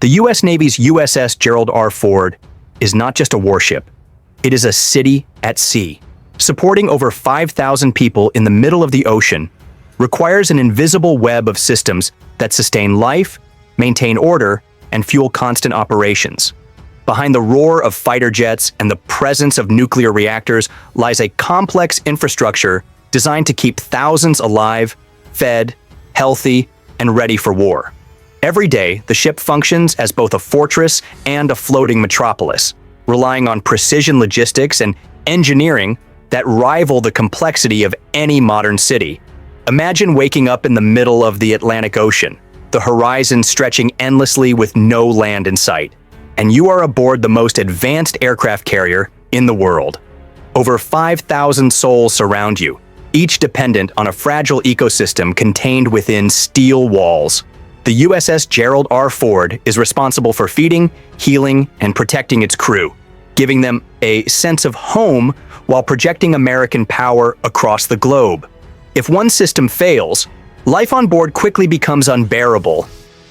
The U.S. Navy's USS Gerald R. Ford is not just a warship. It is a city at sea. Supporting over 5,000 people in the middle of the ocean requires an invisible web of systems that sustain life, maintain order, and fuel constant operations. Behind the roar of fighter jets and the presence of nuclear reactors lies a complex infrastructure designed to keep thousands alive, fed, healthy, and ready for war. Every day, the ship functions as both a fortress and a floating metropolis, relying on precision logistics and engineering that rival the complexity of any modern city. Imagine waking up in the middle of the Atlantic Ocean, the horizon stretching endlessly with no land in sight, and you are aboard the most advanced aircraft carrier in the world. Over 5,000 souls surround you, each dependent on a fragile ecosystem contained within steel walls. The USS Gerald R. Ford is responsible for feeding, healing, and protecting its crew, giving them a sense of home while projecting American power across the globe. If one system fails, life on board quickly becomes unbearable,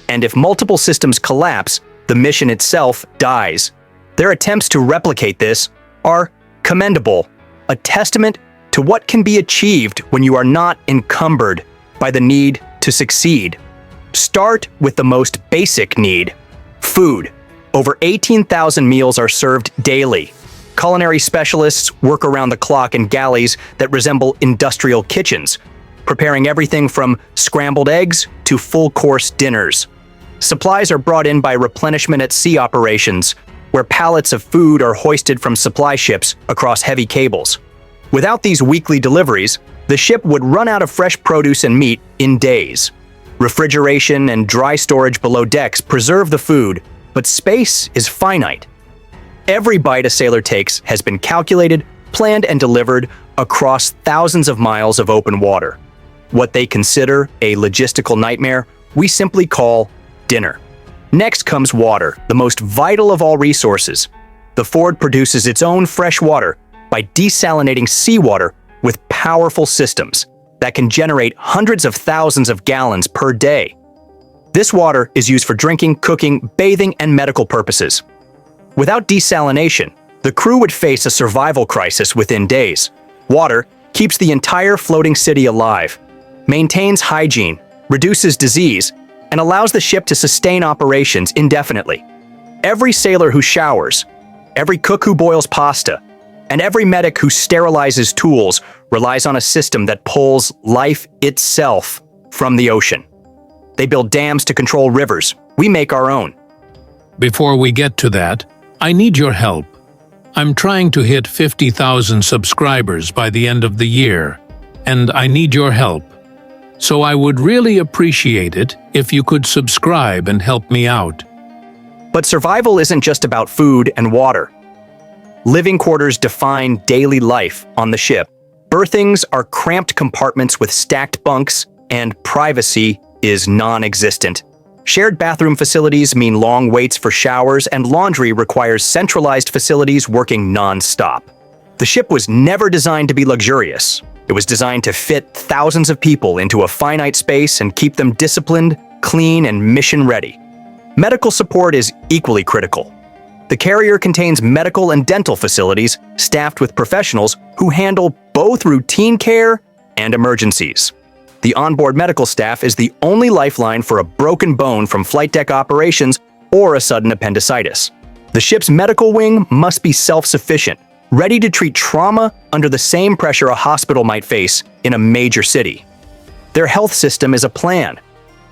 and if multiple systems collapse, the mission itself dies. Their attempts to replicate this are commendable, a testament to what can be achieved when you are not encumbered by the need to succeed. Start with the most basic need: food. Over 18,000 meals are served daily. Culinary specialists work around the clock in galleys that resemble industrial kitchens, preparing everything from scrambled eggs to full-course dinners. Supplies are brought in by replenishment at sea operations, where pallets of food are hoisted from supply ships across heavy cables. Without these weekly deliveries, the ship would run out of fresh produce and meat in days. Refrigeration and dry storage below decks preserve the food, but space is finite. Every bite a sailor takes has been calculated, planned, and delivered across thousands of miles of open water. What they consider a logistical nightmare, we simply call dinner. Next comes water, the most vital of all resources. The Ford produces its own fresh water by desalinating seawater with powerful systems that can generate hundreds of thousands of gallons per day. This water is used for drinking, cooking, bathing, and medical purposes. Without desalination, the crew would face a survival crisis within days. Water keeps the entire floating city alive, maintains hygiene, reduces disease, and allows the ship to sustain operations indefinitely. Every sailor who showers, every cook who boils pasta, and every medic who sterilizes tools relies on a system that pulls life itself from the ocean. They build dams to control rivers. We make our own. Before we get to that, I need your help. I'm trying to hit 50,000 subscribers by the end of the year, and I need your help. So I would really appreciate it if you could subscribe and help me out. But survival isn't just about food and water. Living quarters define daily life on the ship. Berthings are cramped compartments with stacked bunks, and privacy is non-existent. Shared bathroom facilities mean long waits for showers, and laundry requires centralized facilities working non-stop. The ship was never designed to be luxurious. It was designed to fit thousands of people into a finite space and keep them disciplined, clean, and mission-ready. Medical support is equally critical. The carrier contains medical and dental facilities staffed with professionals who handle both routine care and emergencies. The onboard medical staff is the only lifeline for a broken bone from flight deck operations or a sudden appendicitis. The ship's medical wing must be self-sufficient, ready to treat trauma under the same pressure a hospital might face in a major city. Their health system is a plan.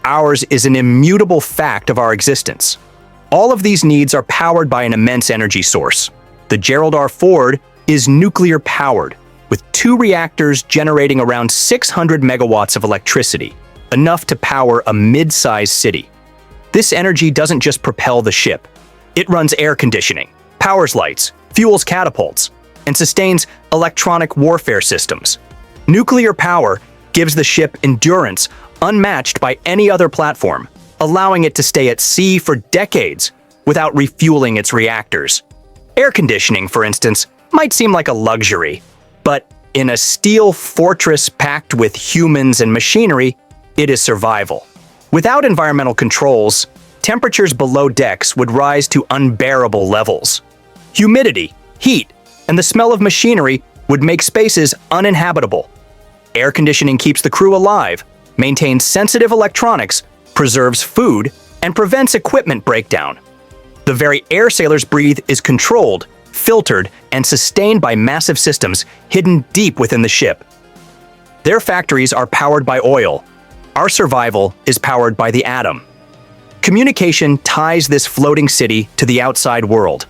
Ours is an immutable fact of our existence. All of these needs are powered by an immense energy source. The Gerald R. Ford is nuclear-powered, with 2 reactors generating around 600 megawatts of electricity, enough to power a mid-sized city. This energy doesn't just propel the ship. It runs air conditioning, powers lights, fuels catapults, and sustains electronic warfare systems. Nuclear power gives the ship endurance unmatched by any other platform, allowing it to stay at sea for decades without refueling its reactors. Air conditioning, for instance, might seem like a luxury, but in a steel fortress packed with humans and machinery, it is survival. Without environmental controls, temperatures below decks would rise to unbearable levels. Humidity, heat, and the smell of machinery would make spaces uninhabitable. Air conditioning keeps the crew alive, maintains sensitive electronics, preserves food, and prevents equipment breakdown. The very air sailors breathe is controlled, filtered, and sustained by massive systems hidden deep within the ship. Their factories are powered by oil. Our survival is powered by the atom. Communication ties this floating city to the outside world.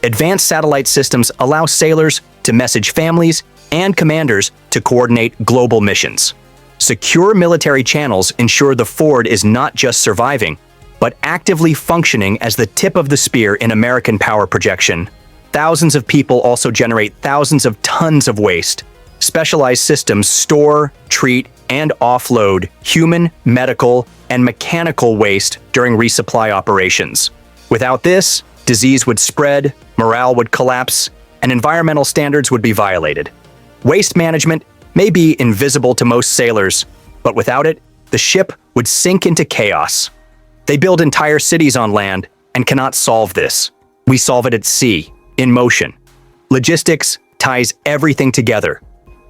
Advanced satellite systems allow sailors to message families and commanders to coordinate global missions. Secure military channels ensure the Ford is not just surviving, but actively functioning as the tip of the spear in American power projection. Thousands of people also generate thousands of tons of waste. Specialized systems store, treat, and offload human, medical, and mechanical waste during resupply operations. Without this, disease would spread, morale would collapse, and environmental standards would be violated. Waste management may be invisible to most sailors, but without it, the ship would sink into chaos. They build entire cities on land and cannot solve this. We solve it at sea, in motion. Logistics ties everything together.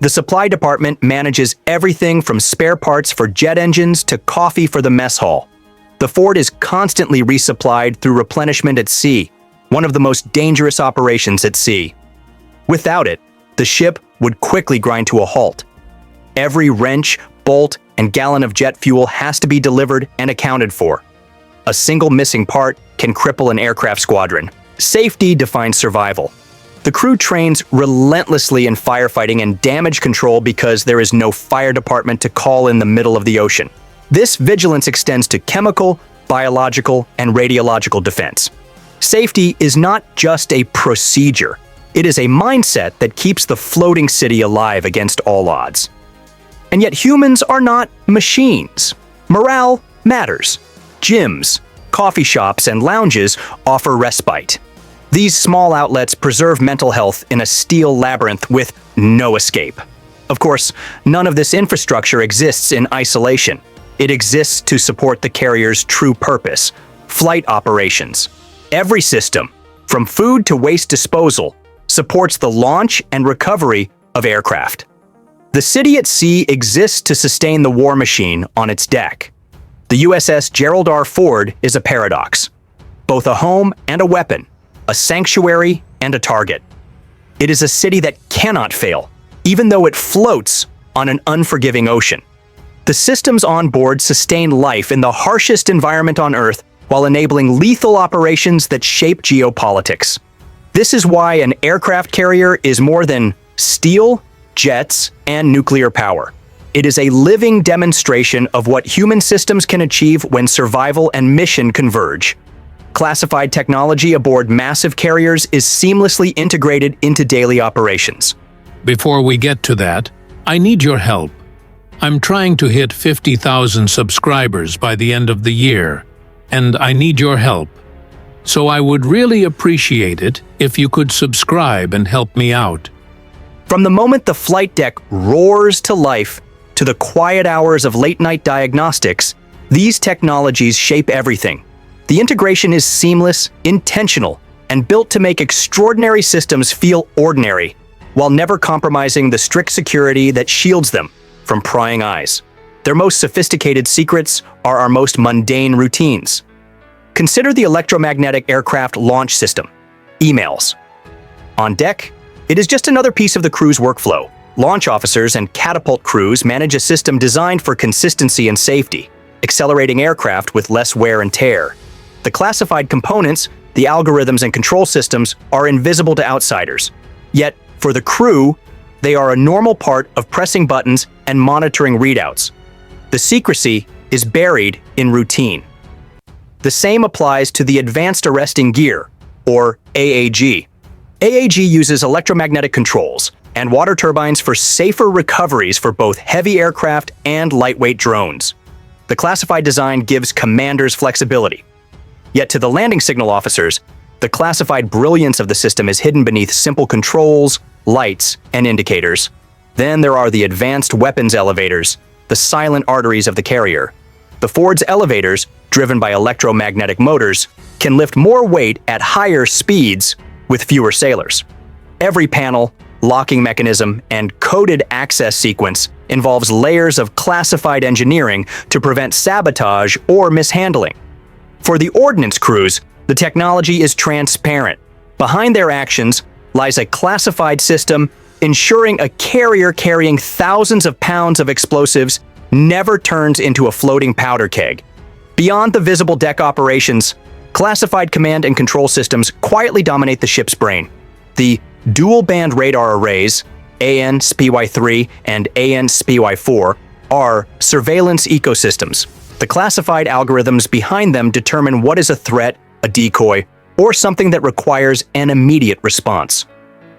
The supply department manages everything from spare parts for jet engines to coffee for the mess hall. The Ford is constantly resupplied through replenishment at sea, one of the most dangerous operations at sea. Without it, the ship would quickly grind to a halt. Every wrench, bolt, and gallon of jet fuel has to be delivered and accounted for. A single missing part can cripple an aircraft squadron. Safety defines survival. The crew trains relentlessly in firefighting and damage control because there is no fire department to call in the middle of the ocean. This vigilance extends to chemical, biological, and radiological defense. Safety is not just a procedure. It is a mindset that keeps the floating city alive against all odds. And yet humans are not machines. Morale matters. Gyms, coffee shops, and lounges offer respite. These small outlets preserve mental health in a steel labyrinth with no escape. Of course, none of this infrastructure exists in isolation. It exists to support the carrier's true purpose: flight operations. Every system, from food to waste disposal, supports the launch and recovery of aircraft. The city at sea exists to sustain the war machine on its deck. The USS Gerald R. Ford is a paradox, both a home and a weapon, a sanctuary and a target. It is a city that cannot fail, even though it floats on an unforgiving ocean. The systems on board sustain life in the harshest environment on Earth while enabling lethal operations that shape geopolitics. This is why an aircraft carrier is more than steel, jets, and nuclear power. It is a living demonstration of what human systems can achieve when survival and mission converge. Classified technology aboard massive carriers is seamlessly integrated into daily operations. Before we get to that, I need your help. I'm trying to hit 50,000 subscribers by the end of the year, and I need your help. So I would really appreciate it if you could subscribe and help me out. From the moment the flight deck roars to life to the quiet hours of late-night diagnostics, these technologies shape everything. The integration is seamless, intentional, and built to make extraordinary systems feel ordinary, while never compromising the strict security that shields them from prying eyes. Their most sophisticated secrets are our most mundane routines. Consider the electromagnetic aircraft launch system, emails. On deck, it is just another piece of the crew's workflow. Launch officers and catapult crews manage a system designed for consistency and safety, accelerating aircraft with less wear and tear. The classified components, the algorithms and control systems, are invisible to outsiders. Yet, for the crew, they are a normal part of pressing buttons and monitoring readouts. The secrecy is buried in routine. The same applies to the Advanced Arresting Gear, or AAG. AAG uses electromagnetic controls and water turbines for safer recoveries for both heavy aircraft and lightweight drones. The classified design gives commanders flexibility. Yet to the landing signal officers, the classified brilliance of the system is hidden beneath simple controls, lights, and indicators. Then there are the advanced weapons elevators, the silent arteries of the carrier. The Ford's elevators, driven by electromagnetic motors, can lift more weight at higher speeds with fewer sailors. Every panel, locking mechanism, and coded access sequence involves layers of classified engineering to prevent sabotage or mishandling. For the ordnance crews, the technology is transparent. Behind their actions lies a classified system ensuring a carrier carrying thousands of pounds of explosives never turns into a floating powder keg. Beyond the visible deck operations, classified command and control systems quietly dominate the ship's brain. The dual-band radar arrays, AN-SPY-3 and AN-SPY-4, are surveillance ecosystems. The classified algorithms behind them determine what is a threat, a decoy, or something that requires an immediate response.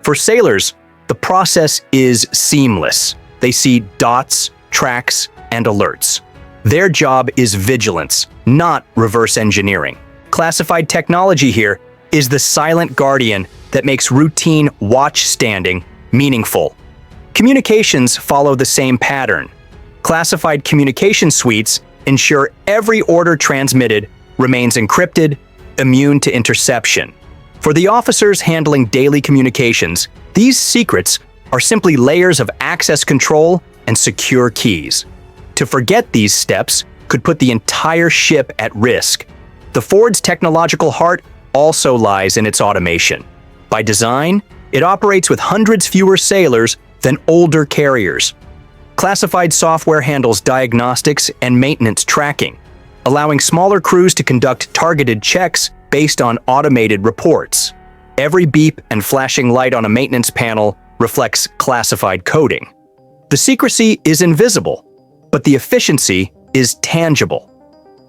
For sailors, the process is seamless. They see dots, tracks, and alerts. Their job is vigilance, not reverse engineering. Classified technology here is the silent guardian that makes routine watch-standing meaningful. Communications follow the same pattern. Classified communication suites ensure every order transmitted remains encrypted, immune to interception. For the officers handling daily communications, these secrets are simply layers of access control and secure keys. To forget these steps could put the entire ship at risk. The Ford's technological heart also lies in its automation. By design, it operates with hundreds fewer sailors than older carriers. Classified software handles diagnostics and maintenance tracking, allowing smaller crews to conduct targeted checks based on automated reports. Every beep and flashing light on a maintenance panel reflects classified coding. The secrecy is invisible, but the efficiency is tangible.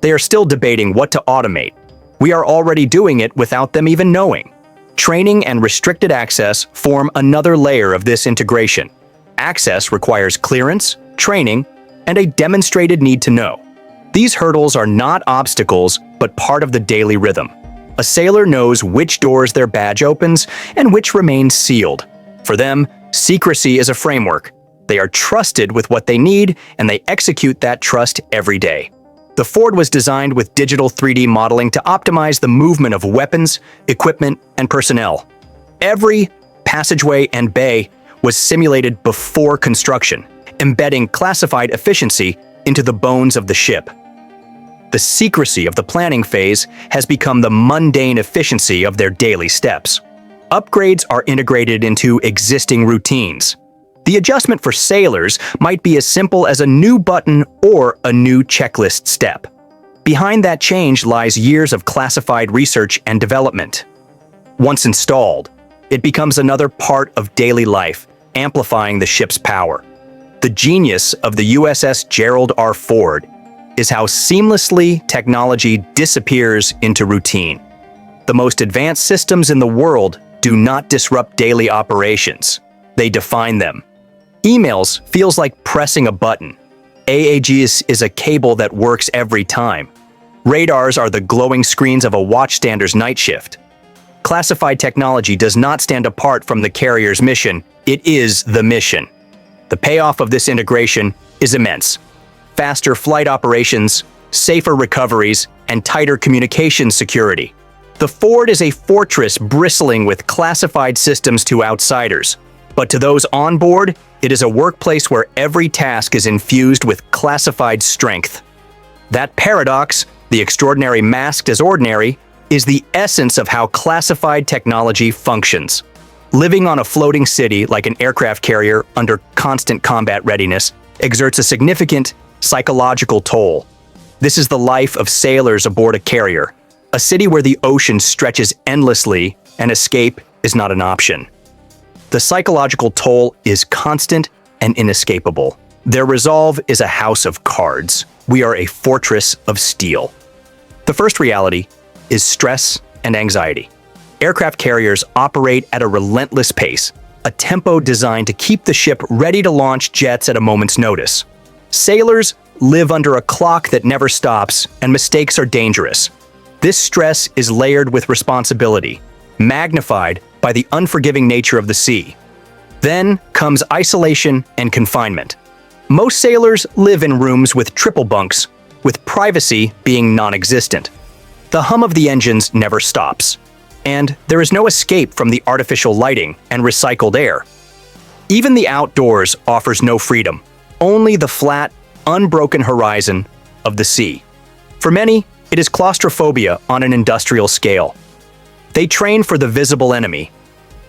They are still debating what to automate. We are already doing it without them even knowing. Training and restricted access form another layer of this integration. Access requires clearance, training, and a demonstrated need to know. These hurdles are not obstacles, but part of the daily rhythm. A sailor knows which doors their badge opens and which remain sealed. For them, secrecy is a framework. They are trusted with what they need, and they execute that trust every day. The Ford was designed with digital 3D modeling to optimize the movement of weapons, equipment, and personnel. Every passageway and bay was simulated before construction, embedding classified efficiency into the bones of the ship. The secrecy of the planning phase has become the mundane efficiency of their daily steps. Upgrades are integrated into existing routines. The adjustment for sailors might be as simple as a new button or a new checklist step. Behind that change lies years of classified research and development. Once installed, it becomes another part of daily life, amplifying the ship's power. The genius of the USS Gerald R. Ford is how seamlessly technology disappears into routine. The most advanced systems in the world do not disrupt daily operations. They define them. Emails feels like pressing a button. AAGs is a cable that works every time. Radars are the glowing screens of a watchstander's night shift. Classified technology does not stand apart from the carrier's mission. It is the mission. The payoff of this integration is immense. Faster flight operations, safer recoveries, and tighter communication security. The Ford is a fortress bristling with classified systems to outsiders. But to those on board, it is a workplace where every task is infused with classified strength. That paradox, the extraordinary masked as ordinary, is the essence of how classified technology functions. Living on a floating city like an aircraft carrier under constant combat readiness exerts a significant psychological toll. This is the life of sailors aboard a carrier, a city where the ocean stretches endlessly and escape is not an option. The psychological toll is constant and inescapable. Their resolve is a house of cards. We are a fortress of steel. The first reality is stress and anxiety. Aircraft carriers operate at a relentless pace, a tempo designed to keep the ship ready to launch jets at a moment's notice. Sailors live under a clock that never stops, and mistakes are dangerous. This stress is layered with responsibility, magnified by the unforgiving nature of the sea. Then comes isolation and confinement. Most sailors live in rooms with triple bunks with privacy being non-existent. The hum of the engines never stops, and there is no escape from the artificial lighting and recycled air. Even the outdoors offers no freedom, only the flat, unbroken horizon of the sea. For many, it is claustrophobia on an industrial scale. They train for the visible enemy.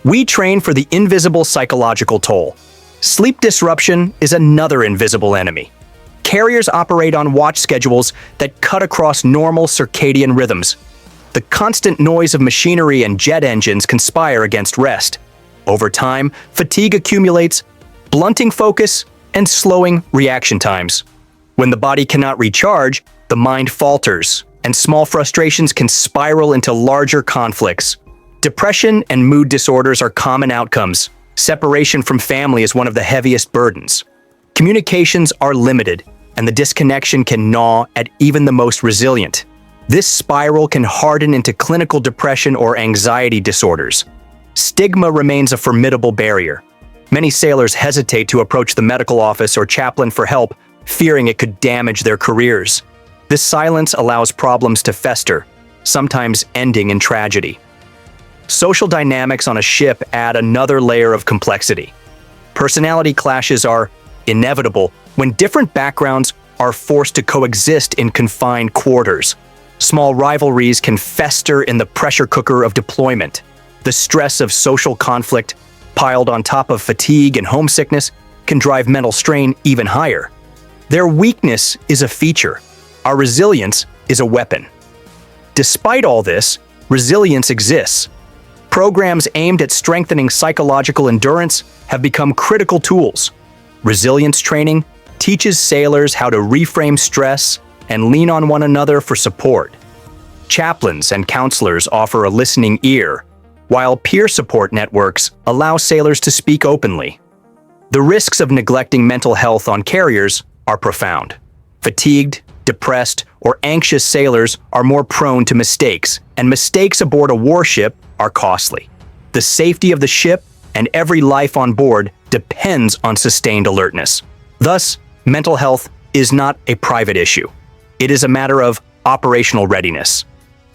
We train for the invisible psychological toll. Sleep disruption is another invisible enemy. Carriers operate on watch schedules that cut across normal circadian rhythms. The constant noise of machinery and jet engines conspire against rest. Over time, fatigue accumulates, blunting focus and slowing reaction times. When the body cannot recharge, the mind falters, and small frustrations can spiral into larger conflicts. Depression and mood disorders are common outcomes. Separation from family is one of the heaviest burdens. Communications are limited, and the disconnection can gnaw at even the most resilient. This spiral can harden into clinical depression or anxiety disorders. Stigma remains a formidable barrier. Many sailors hesitate to approach the medical office or chaplain for help, fearing it could damage their careers. This silence allows problems to fester, sometimes ending in tragedy. Social dynamics on a ship add another layer of complexity. Personality clashes are inevitable when different backgrounds are forced to coexist in confined quarters. Small rivalries can fester in the pressure cooker of deployment. The stress of social conflict, piled on top of fatigue and homesickness, can drive mental strain even higher. Their weakness is a feature. Our resilience is a weapon. Despite all this, resilience exists. Programs aimed at strengthening psychological endurance have become critical tools. Resilience training teaches sailors how to reframe stress and lean on one another for support. Chaplains and counselors offer a listening ear, while peer support networks allow sailors to speak openly. The risks of neglecting mental health on carriers are profound. Fatigued, depressed, or anxious sailors are more prone to mistakes, and mistakes aboard a warship are costly. The safety of the ship and every life on board depends on sustained alertness. Thus, mental health is not a private issue. It is a matter of operational readiness.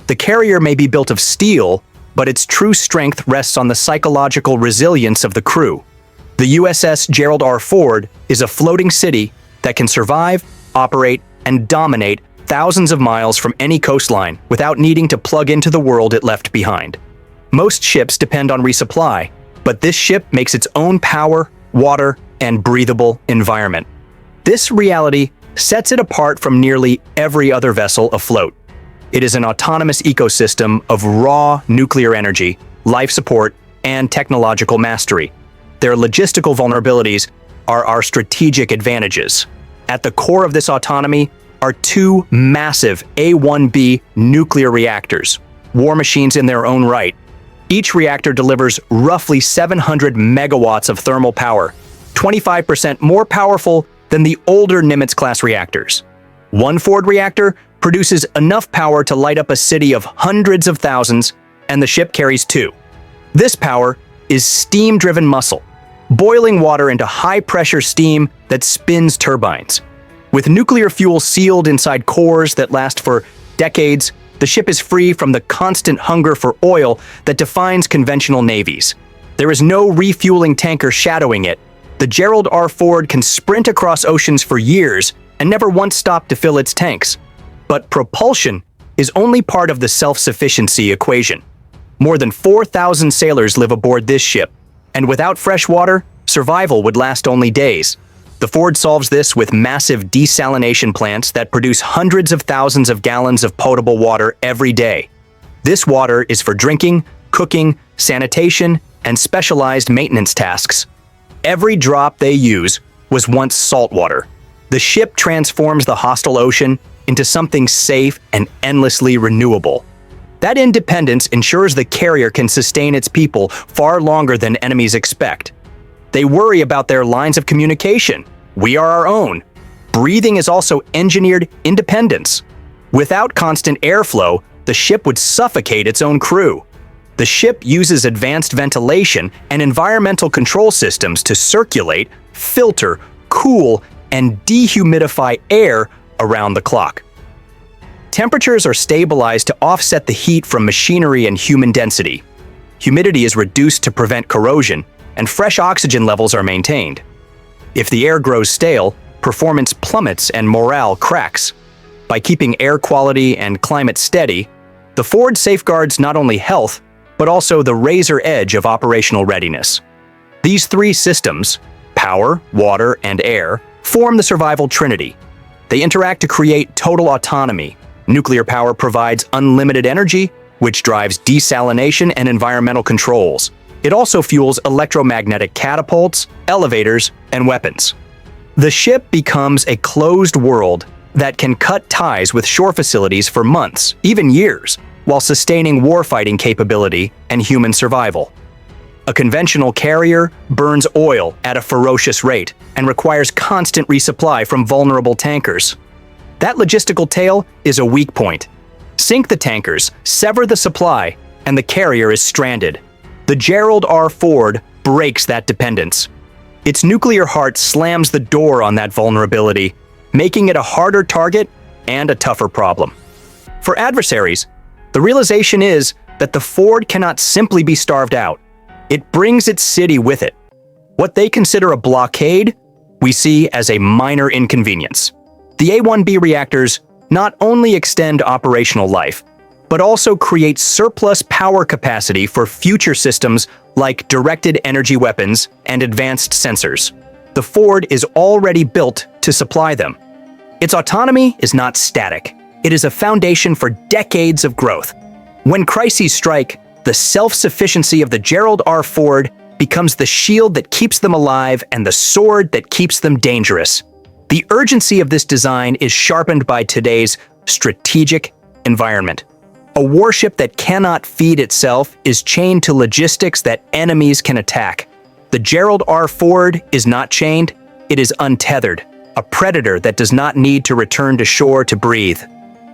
The carrier may be built of steel, but its true strength rests on the psychological resilience of the crew. The USS Gerald R. Ford is a floating city that can survive, operate, and dominate thousands of miles from any coastline without needing to plug into the world it left behind. Most ships depend on resupply, but this ship makes its own power, water, and breathable environment. This reality sets it apart from nearly every other vessel afloat. It is an autonomous ecosystem of raw nuclear energy, life support, and technological mastery. Their logistical vulnerabilities are our strategic advantages. At the core of this autonomy are two massive A-1B nuclear reactors, war machines in their own right. Each reactor delivers roughly 700 megawatts of thermal power, 25% more powerful than the older Nimitz-class reactors. One Ford reactor produces enough power to light up a city of hundreds of thousands, and the ship carries two. This power is steam-driven muscle, boiling water into high-pressure steam that spins turbines. With nuclear fuel sealed inside cores that last for decades, the ship is free from the constant hunger for oil that defines conventional navies. There is no refueling tanker shadowing it. The Gerald R. Ford can sprint across oceans for years and never once stop to fill its tanks. But propulsion is only part of the self-sufficiency equation. More than 4,000 sailors live aboard this ship, and without fresh water, survival would last only days. The Ford solves this with massive desalination plants that produce hundreds of thousands of gallons of potable water every day. This water is for drinking, cooking, sanitation, and specialized maintenance tasks. Every drop they use was once salt water. The ship transforms the hostile ocean into something safe and endlessly renewable. That independence ensures the carrier can sustain its people far longer than enemies expect. They worry about their lines of communication. We are our own. Breathing is also engineered independence. Without constant airflow, the ship would suffocate its own crew. The ship uses advanced ventilation and environmental control systems to circulate, filter, cool, and dehumidify air around the clock. Temperatures are stabilized to offset the heat from machinery and human density. Humidity is reduced to prevent corrosion, and fresh oxygen levels are maintained. If the air grows stale, performance plummets and morale cracks. By keeping air quality and climate steady, the Ford safeguards not only health, but also the razor edge of operational readiness. These three systems, power, water, and air, form the survival trinity. They interact to create total autonomy. Nuclear power provides unlimited energy, which drives desalination and environmental controls. It also fuels electromagnetic catapults, elevators, and weapons. The ship becomes a closed world that can cut ties with shore facilities for months, even years, while sustaining warfighting capability and human survival. A conventional carrier burns oil at a ferocious rate and requires constant resupply from vulnerable tankers. That logistical tail is a weak point. Sink the tankers, sever the supply, and the carrier is stranded. The Gerald R. Ford breaks that dependence. Its nuclear heart slams the door on that vulnerability, making it a harder target and a tougher problem. For adversaries, the realization is that the Ford cannot simply be starved out. It brings its city with it. What they consider a blockade, we see as a minor inconvenience. The A-1B reactors not only extend operational life, but also create surplus power capacity for future systems like directed energy weapons and advanced sensors. The Ford is already built to supply them. Its autonomy is not static. It is a foundation for decades of growth. When crises strike, the self-sufficiency of the Gerald R. Ford becomes the shield that keeps them alive and the sword that keeps them dangerous. The urgency of this design is sharpened by today's strategic environment. A warship that cannot feed itself is chained to logistics that enemies can attack. The Gerald R. Ford is not chained, it is untethered, a predator that does not need to return to shore to breathe.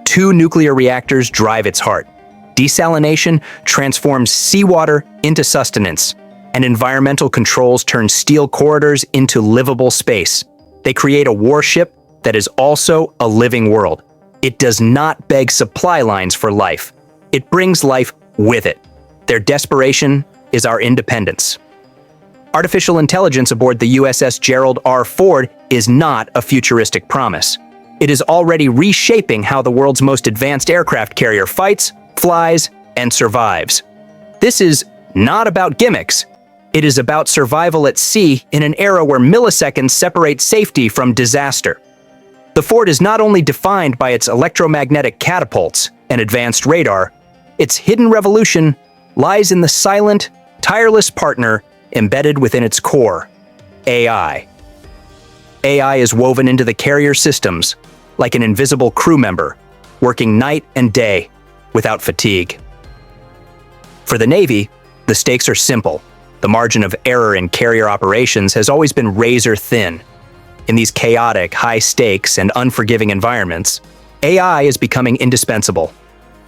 2 nuclear reactors drive its heart. Desalination transforms seawater into sustenance, and environmental controls turn steel corridors into livable space. They create a warship that is also a living world. It does not beg supply lines for life. It brings life with it. Their desperation is our independence. Artificial intelligence aboard the USS Gerald R. Ford is not a futuristic promise. It is already reshaping how the world's most advanced aircraft carrier fights, flies, and survives. This is not about gimmicks. It is about survival at sea in an era where milliseconds separate safety from disaster. The Ford is not only defined by its electromagnetic catapults and advanced radar, its hidden revolution lies in the silent, tireless partner embedded within its core, AI. AI is woven into the carrier systems like an invisible crew member, working night and day without fatigue. For the Navy, the stakes are simple. The margin of error in carrier operations has always been razor thin. In these chaotic, high-stakes, and unforgiving environments, AI is becoming indispensable.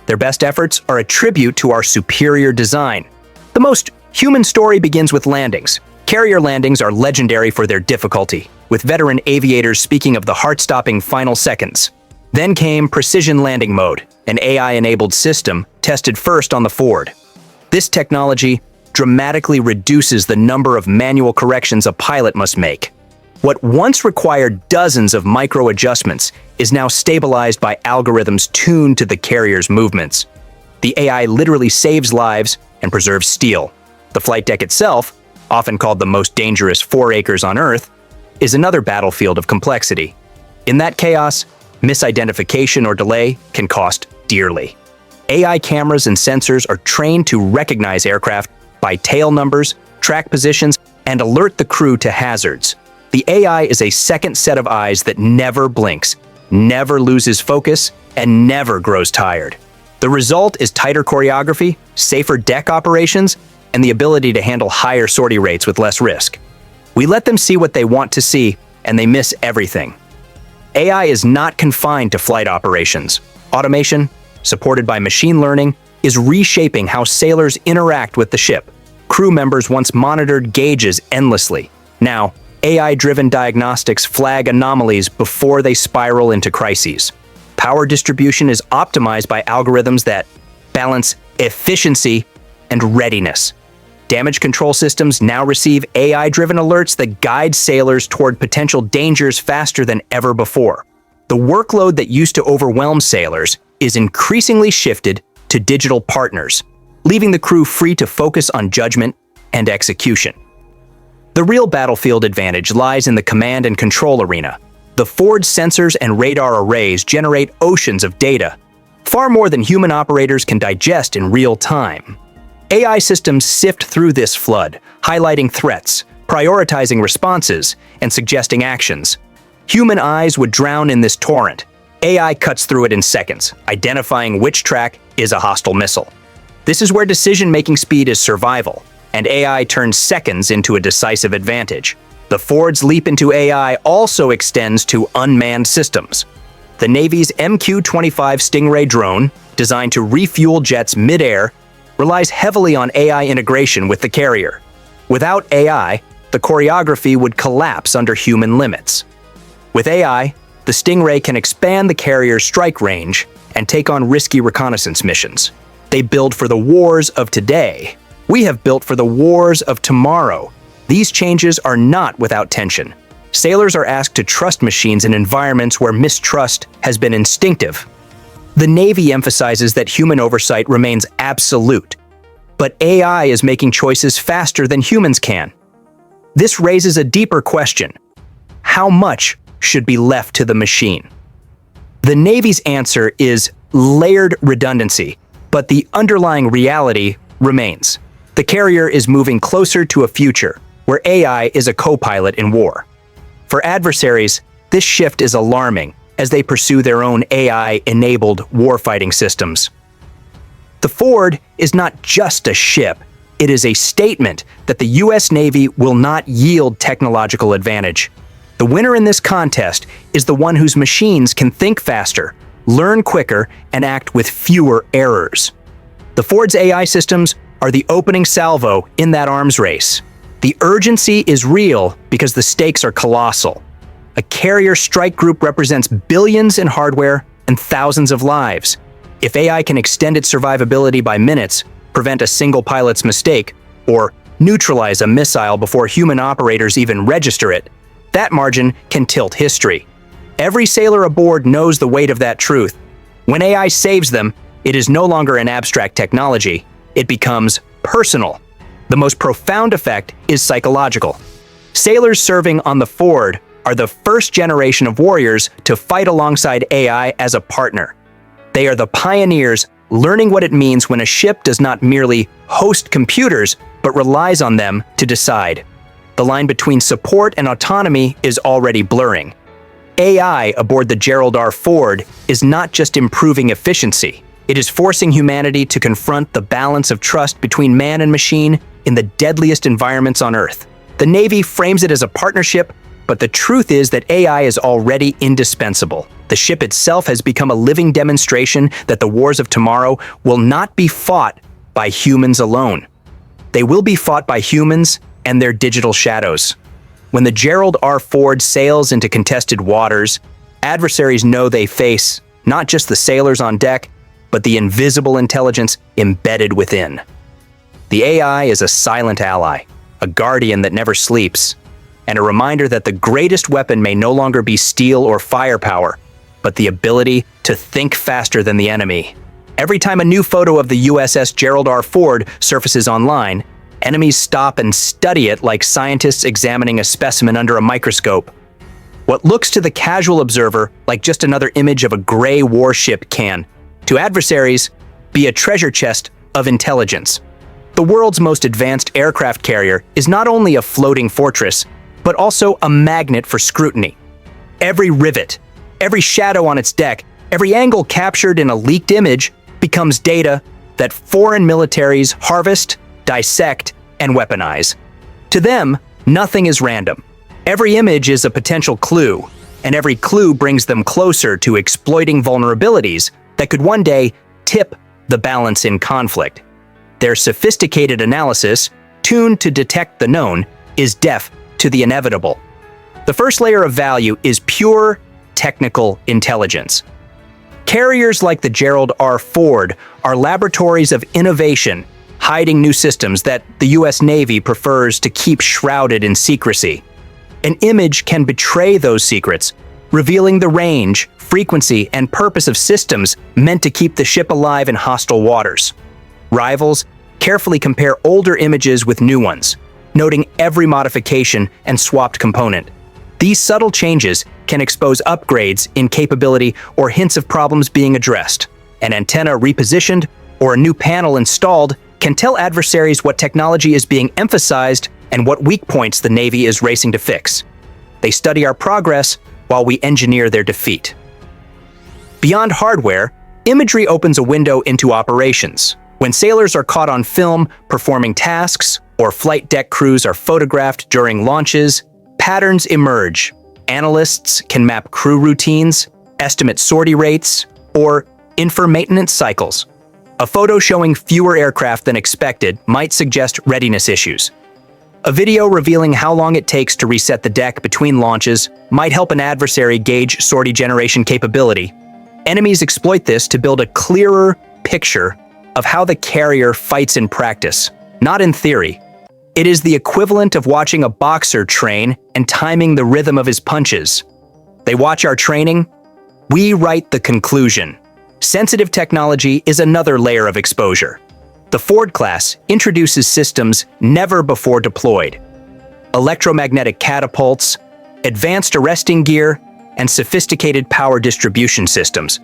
Their best efforts are a tribute to our superior design. The most human story begins with landings. Carrier landings are legendary for their difficulty, with veteran aviators speaking of the heart-stopping final seconds. Then came Precision Landing Mode, an AI-enabled system tested first on the Ford. This technology dramatically reduces the number of manual corrections a pilot must make. What once required dozens of micro-adjustments is now stabilized by algorithms tuned to the carrier's movements. The AI literally saves lives and preserves steel. The flight deck itself, often called the most dangerous 4 acres on Earth, is another battlefield of complexity. In that chaos, misidentification or delay can cost dearly. AI cameras and sensors are trained to recognize aircraft by tail numbers, track positions, and alert the crew to hazards. The AI is a second set of eyes that never blinks, never loses focus, and never grows tired. The result is tighter choreography, safer deck operations, and the ability to handle higher sortie rates with less risk. We let them see what they want to see, and they miss everything. AI is not confined to flight operations. Automation, supported by machine learning, is reshaping how sailors interact with the ship. Crew members once monitored gauges endlessly. Now, AI-driven diagnostics flag anomalies before they spiral into crises. Power distribution is optimized by algorithms that balance efficiency and readiness. Damage control systems now receive AI-driven alerts that guide sailors toward potential dangers faster than ever before. The workload that used to overwhelm sailors is increasingly shifted to digital partners, leaving the crew free to focus on judgment and execution. The real battlefield advantage lies in the command and control arena. The forward sensors and radar arrays generate oceans of data, far more than human operators can digest in real time. AI systems sift through this flood, highlighting threats, prioritizing responses, and suggesting actions. Human eyes would drown in this torrent. AI cuts through it in seconds, identifying which track is a hostile missile. This is where decision-making speed is survival, and AI turns seconds into a decisive advantage. The Ford's leap into AI also extends to unmanned systems. The Navy's MQ-25 Stingray drone, designed to refuel jets mid-air, relies heavily on AI integration with the carrier. Without AI, the choreography would collapse under human limits. With AI, the Stingray can expand the carrier's strike range and take on risky reconnaissance missions. They build for the wars of today. We have built for the wars of tomorrow. These changes are not without tension. Sailors are asked to trust machines in environments where mistrust has been instinctive. The Navy emphasizes that human oversight remains absolute, but AI is making choices faster than humans can. This raises a deeper question: how much should be left to the machine? The Navy's answer is layered redundancy, but the underlying reality remains. The carrier is moving closer to a future where AI is a co-pilot in war. For adversaries, this shift is alarming as they pursue their own AI-enabled warfighting systems. The Ford is not just a ship, it is a statement that the U.S. Navy will not yield technological advantage. The winner in this contest is the one whose machines can think faster, learn quicker, and act with fewer errors. The Ford's AI systems are the opening salvo in that arms race. The urgency is real because the stakes are colossal. A carrier strike group represents billions in hardware and thousands of lives. If AI can extend its survivability by minutes, prevent a single pilot's mistake, or neutralize a missile before human operators even register it, that margin can tilt history. Every sailor aboard knows the weight of that truth. When AI saves them, it is no longer an abstract technology. It becomes personal. The most profound effect is psychological. Sailors serving on the Ford are the first generation of warriors to fight alongside AI as a partner. They are the pioneers learning what it means when a ship does not merely host computers, but relies on them to decide. The line between support and autonomy is already blurring. AI aboard the Gerald R. Ford is not just improving efficiency, it is forcing humanity to confront the balance of trust between man and machine in the deadliest environments on Earth. The Navy frames it as a partnership, but the truth is that AI is already indispensable. The ship itself has become a living demonstration that the wars of tomorrow will not be fought by humans alone. They will be fought by humans and their digital shadows. When the Gerald R. Ford sails into contested waters, adversaries know they face not just the sailors on deck, but the invisible intelligence embedded within. The AI is a silent ally, a guardian that never sleeps, and a reminder that the greatest weapon may no longer be steel or firepower, but the ability to think faster than the enemy. Every time a new photo of the USS Gerald R. Ford surfaces online, enemies stop and study it like scientists examining a specimen under a microscope. What looks to the casual observer like just another image of a gray warship can, to adversaries, be a treasure chest of intelligence. The world's most advanced aircraft carrier is not only a floating fortress, but also a magnet for scrutiny. Every rivet, every shadow on its deck, every angle captured in a leaked image becomes data that foreign militaries harvest, dissect, and weaponize. To them, nothing is random. Every image is a potential clue, and every clue brings them closer to exploiting vulnerabilities that could one day tip the balance in conflict. Their sophisticated analysis, tuned to detect the known, is deaf to the inevitable. The first layer of value is pure technical intelligence. Carriers like the Gerald R. Ford are laboratories of innovation, hiding new systems that the U.S. Navy prefers to keep shrouded in secrecy. An image can betray those secrets, revealing the range, frequency, and purpose of systems meant to keep the ship alive in hostile waters. Rivals carefully compare older images with new ones, noting every modification and swapped component. These subtle changes can expose upgrades in capability or hints of problems being addressed. An antenna repositioned or a new panel installed can tell adversaries what technology is being emphasized and what weak points the Navy is racing to fix. They study our progress while we engineer their defeat. Beyond hardware, imagery opens a window into operations. When sailors are caught on film performing tasks, or flight deck crews are photographed during launches, patterns emerge. Analysts can map crew routines, estimate sortie rates, or infer maintenance cycles. A photo showing fewer aircraft than expected might suggest readiness issues. A video revealing how long it takes to reset the deck between launches might help an adversary gauge sortie generation capability. Enemies exploit this to build a clearer picture of how the carrier fights in practice, not in theory. It is the equivalent of watching a boxer train and timing the rhythm of his punches. They watch our training, we write the conclusion. Sensitive technology is another layer of exposure. The Ford class introduces systems never before deployed. Electromagnetic catapults, advanced arresting gear, and sophisticated power distribution systems.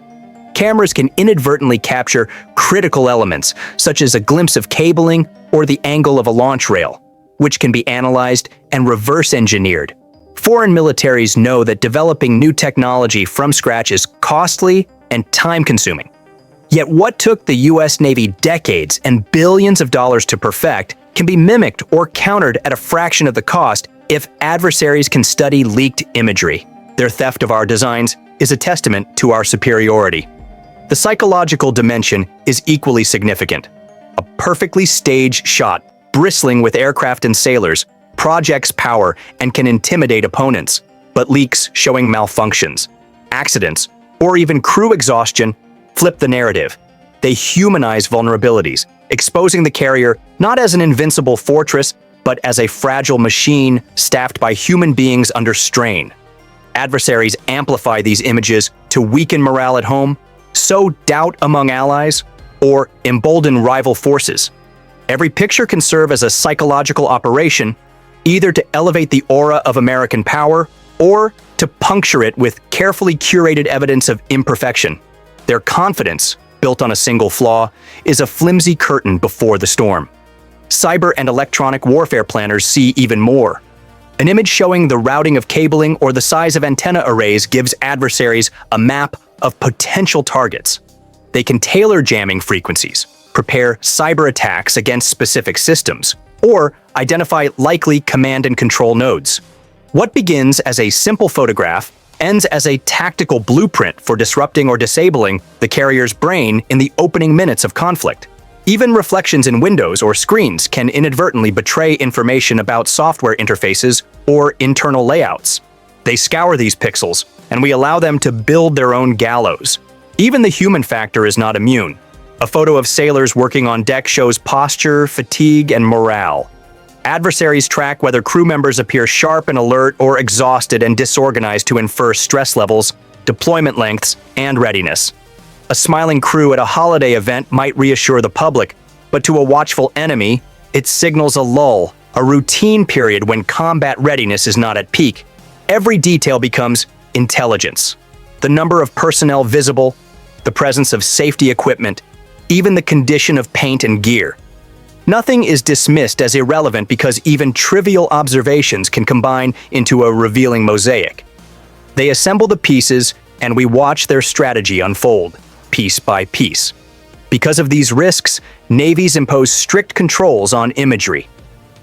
Cameras can inadvertently capture critical elements, such as a glimpse of cabling or the angle of a launch rail, which can be analyzed and reverse engineered. Foreign militaries know that developing new technology from scratch is costly and time-consuming. Yet what took the U.S. Navy decades and billions of dollars to perfect can be mimicked or countered at a fraction of the cost if adversaries can study leaked imagery. Their theft of our designs is a testament to our superiority. The psychological dimension is equally significant. A perfectly staged shot, bristling with aircraft and sailors, projects power and can intimidate opponents, but leaks showing malfunctions, accidents, or even crew exhaustion flip the narrative. They humanize vulnerabilities, exposing the carrier not as an invincible fortress, but as a fragile machine staffed by human beings under strain. Adversaries amplify these images to weaken morale at home, sow doubt among allies, or embolden rival forces. Every picture can serve as a psychological operation, either to elevate the aura of American power or to puncture it with carefully curated evidence of imperfection. Their confidence, built on a single flaw, is a flimsy curtain before the storm. Cyber and electronic warfare planners see even more. An image showing the routing of cabling or the size of antenna arrays gives adversaries a map of potential targets. They can tailor jamming frequencies, prepare cyber attacks against specific systems, or identify likely command and control nodes. What begins as a simple photograph ends as a tactical blueprint for disrupting or disabling the carrier's brain in the opening minutes of conflict. Even reflections in windows or screens can inadvertently betray information about software interfaces or internal layouts. They scour these pixels, and we allow them to build their own gallows. Even the human factor is not immune. A photo of sailors working on deck shows posture, fatigue, and morale. Adversaries track whether crew members appear sharp and alert or exhausted and disorganized to infer stress levels, deployment lengths, and readiness. A smiling crew at a holiday event might reassure the public, but to a watchful enemy, it signals a lull, a routine period when combat readiness is not at peak. Every detail becomes intelligence. The number of personnel visible, the presence of safety equipment, even the condition of paint and gear. Nothing is dismissed as irrelevant because even trivial observations can combine into a revealing mosaic. They assemble the pieces, and we watch their strategy unfold, piece by piece. Because of these risks, navies impose strict controls on imagery.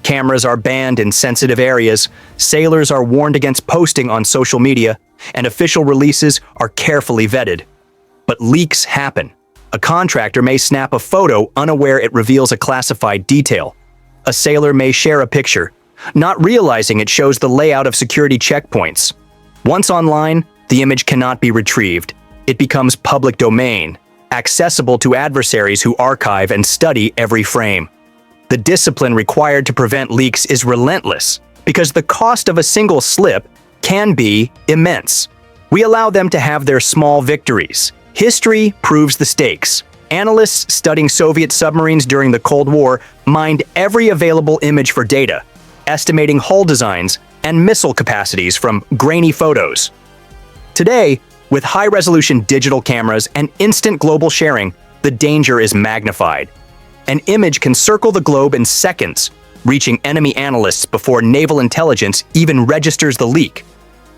Cameras are banned in sensitive areas, sailors are warned against posting on social media, and official releases are carefully vetted. But leaks happen. A contractor may snap a photo unaware it reveals a classified detail. A sailor may share a picture, not realizing it shows the layout of security checkpoints. Once online, the image cannot be retrieved. it becomes public domain, accessible to adversaries who archive and study every frame. The discipline required to prevent leaks is relentless because the cost of a single slip can be immense. We allow them to have their small victories. History proves the stakes. Analysts studying Soviet submarines during the Cold War mined every available image for data, estimating hull designs and missile capacities from grainy photos. Today, with high-resolution digital cameras and instant global sharing, the danger is magnified. An image can circle the globe in seconds, reaching enemy analysts before naval intelligence even registers the leak.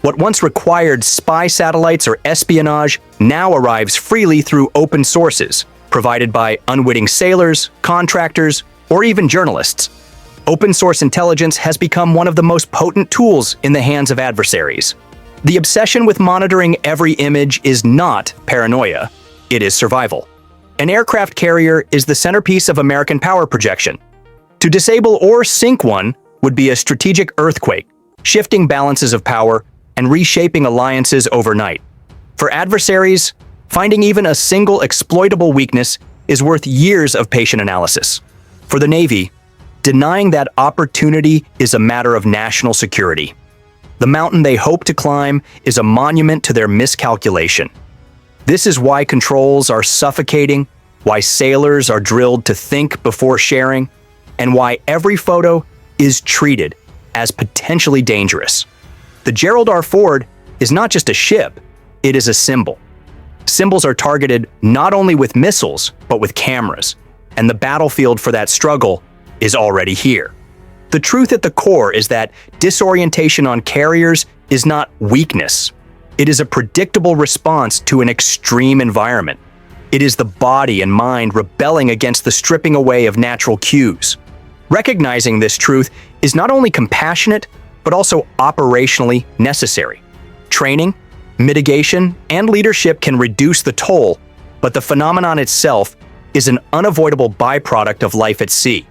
What once required spy satellites or espionage now arrives freely through open sources, provided by unwitting sailors, contractors, or even journalists. Open source intelligence has become one of the most potent tools in the hands of adversaries. The obsession with monitoring every image is not paranoia, it is survival. An aircraft carrier is the centerpiece of American power projection. To disable or sink one would be a strategic earthquake, shifting balances of power and reshaping alliances overnight. For adversaries, finding even a single exploitable weakness is worth years of patient analysis. For the Navy, denying that opportunity is a matter of national security. The mountain they hope to climb is a monument to their miscalculation. This is why controls are suffocating, why sailors are drilled to think before sharing, and why every photo is treated as potentially dangerous. The Gerald R. Ford is not just a ship, it is a symbol. Symbols are targeted not only with missiles, but with cameras, and the battlefield for that struggle is already here. The truth at the core is that disorientation on carriers is not weakness. It is a predictable response to an extreme environment. It is the body and mind rebelling against the stripping away of natural cues. Recognizing this truth is not only compassionate, but also operationally necessary. Training, mitigation, and leadership can reduce the toll, but the phenomenon itself is an unavoidable byproduct of life at sea.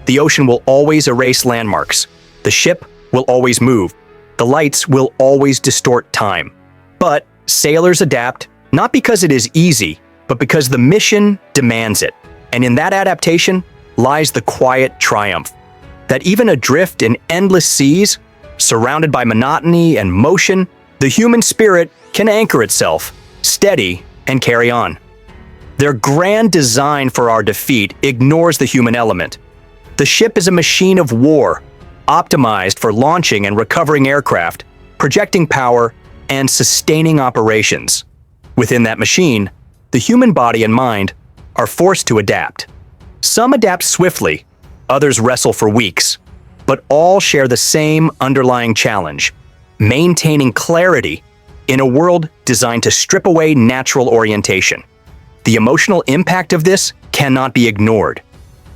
The ocean will always erase landmarks. The ship will always move. The lights will always distort time. But sailors adapt, not because it is easy, but because the mission demands it. And in that adaptation lies the quiet triumph. That even adrift in endless seas, surrounded by monotony and motion, the human spirit can anchor itself, steady, and carry on. Their grand design for our defeat ignores the human element. The ship is a machine of war, optimized for launching and recovering aircraft, projecting power, and sustaining operations. Within that machine, the human body and mind are forced to adapt. Some adapt swiftly, others wrestle for weeks, but all share the same underlying challenge: maintaining clarity in a world designed to strip away natural orientation. The emotional impact of this cannot be ignored.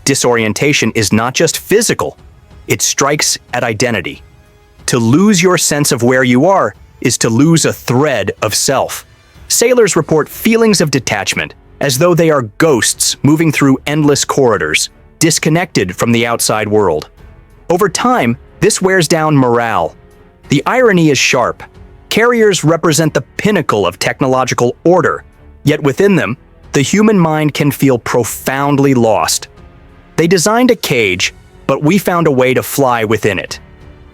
Disorientation is not just physical, it strikes at identity. To lose your sense of where you are is to lose a thread of self. Sailors report feelings of detachment, as though they are ghosts moving through endless corridors, disconnected from the outside world. Over time, this wears down morale. The irony is sharp. Carriers represent the pinnacle of technological order, yet within them, the human mind can feel profoundly lost. They designed a cage, but we found a way to fly within it.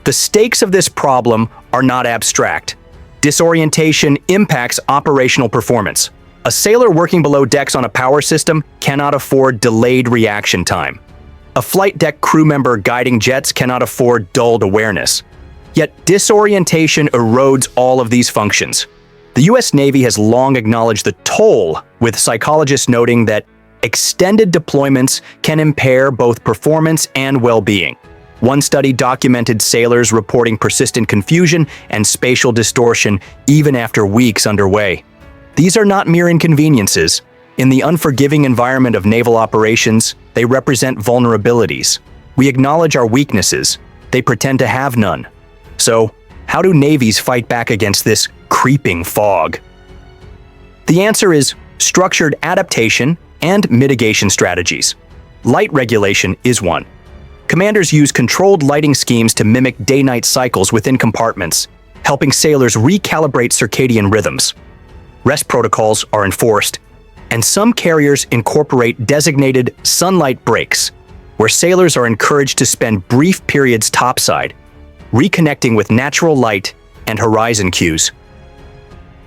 The stakes of this problem are not abstract. Disorientation impacts operational performance. A sailor working below decks on a power system cannot afford delayed reaction time. A flight deck crew member guiding jets cannot afford dulled awareness. Yet disorientation erodes all of these functions. The US Navy has long acknowledged the toll, with psychologists noting that extended deployments can impair both performance and well-being. One study documented sailors reporting persistent confusion and spatial distortion even after weeks underway. These are not mere inconveniences. In the unforgiving environment of naval operations, they represent vulnerabilities. We acknowledge our weaknesses. They pretend to have none. So, how do navies fight back against this creeping fog? The answer is structured adaptation and mitigation strategies. Light regulation is one. Commanders use controlled lighting schemes to mimic day-night cycles within compartments, helping sailors recalibrate circadian rhythms. Rest protocols are enforced, and some carriers incorporate designated sunlight breaks, where sailors are encouraged to spend brief periods topside, reconnecting with natural light and horizon cues.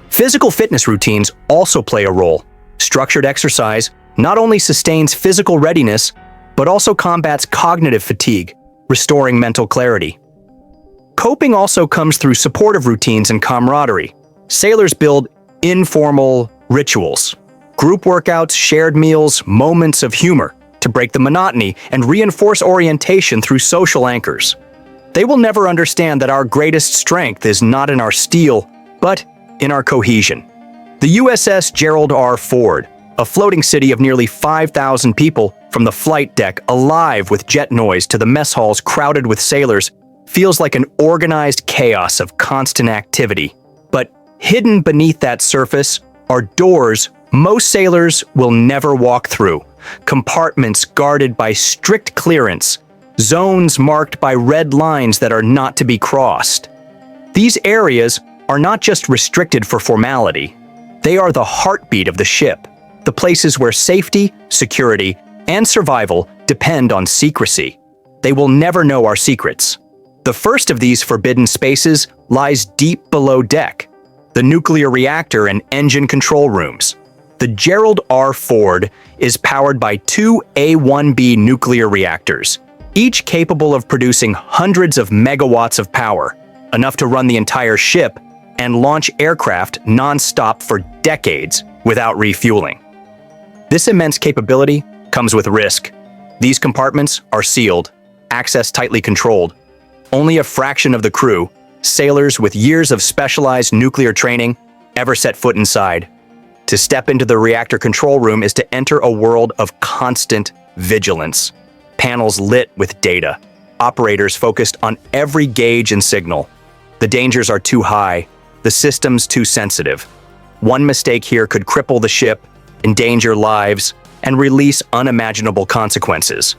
Physical fitness routines also play a role. Structured exercise not only sustains physical readiness, but also combats cognitive fatigue, restoring mental clarity. Coping also comes through supportive routines and camaraderie. Sailors build informal rituals, group workouts, shared meals, moments of humor to break the monotony and reinforce orientation through social anchors. They will never understand that our greatest strength is not in our steel, but in our cohesion. The USS Gerald R. Ford, a floating city of nearly 5,000 people, from the flight deck alive with jet noise to the mess halls crowded with sailors, feels like an organized chaos of constant activity. But hidden beneath that surface are doors most sailors will never walk through, compartments guarded by strict clearance, zones marked by red lines that are not to be crossed. These areas are not just restricted for formality. They are the heartbeat of the ship, the places where safety, security, and survival depend on secrecy. They will never know our secrets. The first of these forbidden spaces lies deep below deck, the nuclear reactor and engine control rooms. The Gerald R. Ford is powered by two A-1B nuclear reactors, each capable of producing hundreds of megawatts of power, enough to run the entire ship and launch aircraft non-stop for decades without refueling. This immense capability comes with risk. These compartments are sealed, access tightly controlled. Only a fraction of the crew, sailors with years of specialized nuclear training, ever set foot inside. To step into the reactor control room is to enter a world of constant vigilance. Panels lit with data, operators focused on every gauge and signal. The dangers are too high, the systems too sensitive. One mistake here could cripple the ship, endanger lives, and release unimaginable consequences.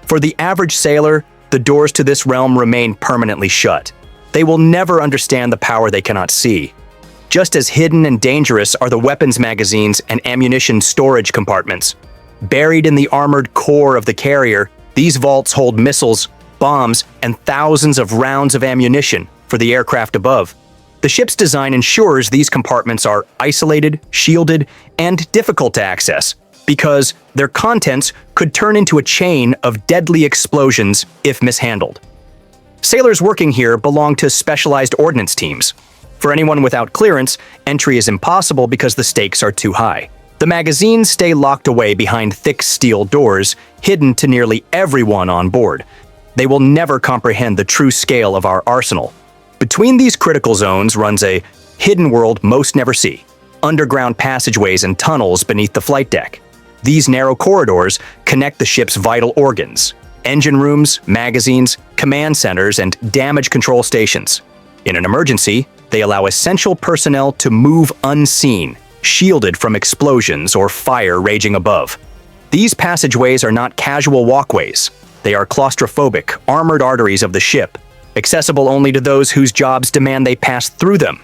For the average sailor, the doors to this realm remain permanently shut. They will never understand the power they cannot see. Just as hidden and dangerous are the weapons magazines and ammunition storage compartments. Buried in the armored core of the carrier, these vaults hold missiles, bombs, and thousands of rounds of ammunition for the aircraft above. The ship's design ensures these compartments are isolated, shielded, and difficult to access, because their contents could turn into a chain of deadly explosions if mishandled. Sailors working here belong to specialized ordnance teams. For anyone without clearance, entry is impossible because the stakes are too high. The magazines stay locked away behind thick steel doors, hidden to nearly everyone on board. They will never comprehend the true scale of our arsenal. Between these critical zones runs a hidden world most never see. Underground passageways and tunnels beneath the flight deck. These narrow corridors connect the ship's vital organs: engine rooms, magazines, command centers, and damage control stations. In an emergency, they allow essential personnel to move unseen, shielded from explosions or fire raging above. These passageways are not casual walkways. They are claustrophobic, armored arteries of the ship, accessible only to those whose jobs demand they pass through them.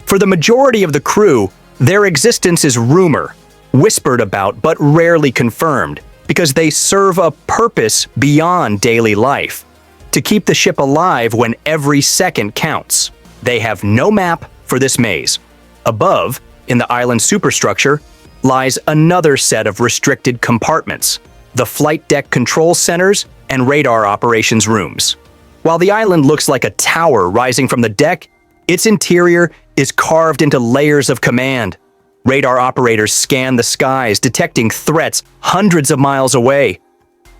For the majority of the crew, their existence is rumor, whispered about but rarely confirmed, because they serve a purpose beyond daily life: to keep the ship alive when every second counts. They have no map for this maze. Above, in the island superstructure, lies another set of restricted compartments: the flight deck control centers and radar operations rooms. While the island looks like a tower rising from the deck, its interior is carved into layers of command. Radar operators scan the skies, detecting threats hundreds of miles away.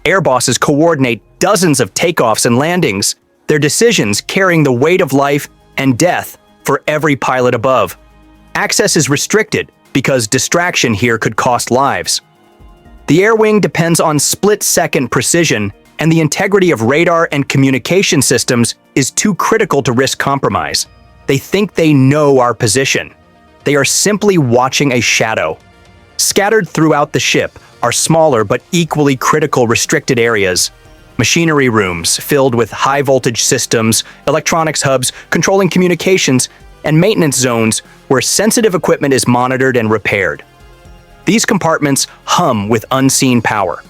Air bosses coordinate dozens of takeoffs and landings, their decisions carrying the weight of life and death for every pilot above. Access is restricted because distraction here could cost lives. The air wing depends on split-second precision, and the integrity of radar and communication systems is too critical to risk compromise. They think they know our position. They are simply watching a shadow. Scattered throughout the ship are smaller but equally critical restricted areas. Machinery rooms filled with high-voltage systems, electronics hubs controlling communications, and maintenance zones where sensitive equipment is monitored and repaired. These compartments hum with unseen power.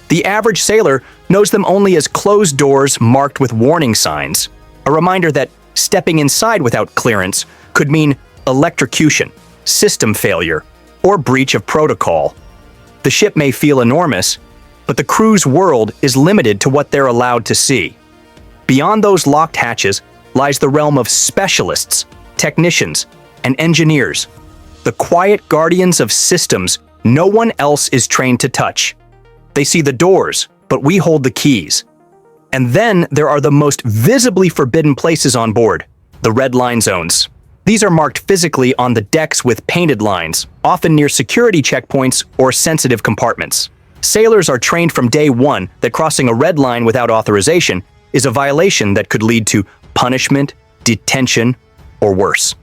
The average sailor knows them only as closed doors marked with warning signs, a reminder that stepping inside without clearance could mean electrocution, system failure, or breach of protocol. The ship may feel enormous, but the crew's world is limited to what they're allowed to see. Beyond those locked hatches lies the realm of specialists, technicians, and engineers, the quiet guardians of systems no one else is trained to touch. They see the doors, but we hold the keys. And then there are the most visibly forbidden places on board, the red line zones. These are marked physically on the decks with painted lines, often near security checkpoints or sensitive compartments. Sailors are trained from day one that crossing a red line without authorization is a violation that could lead to punishment, detention, or worse.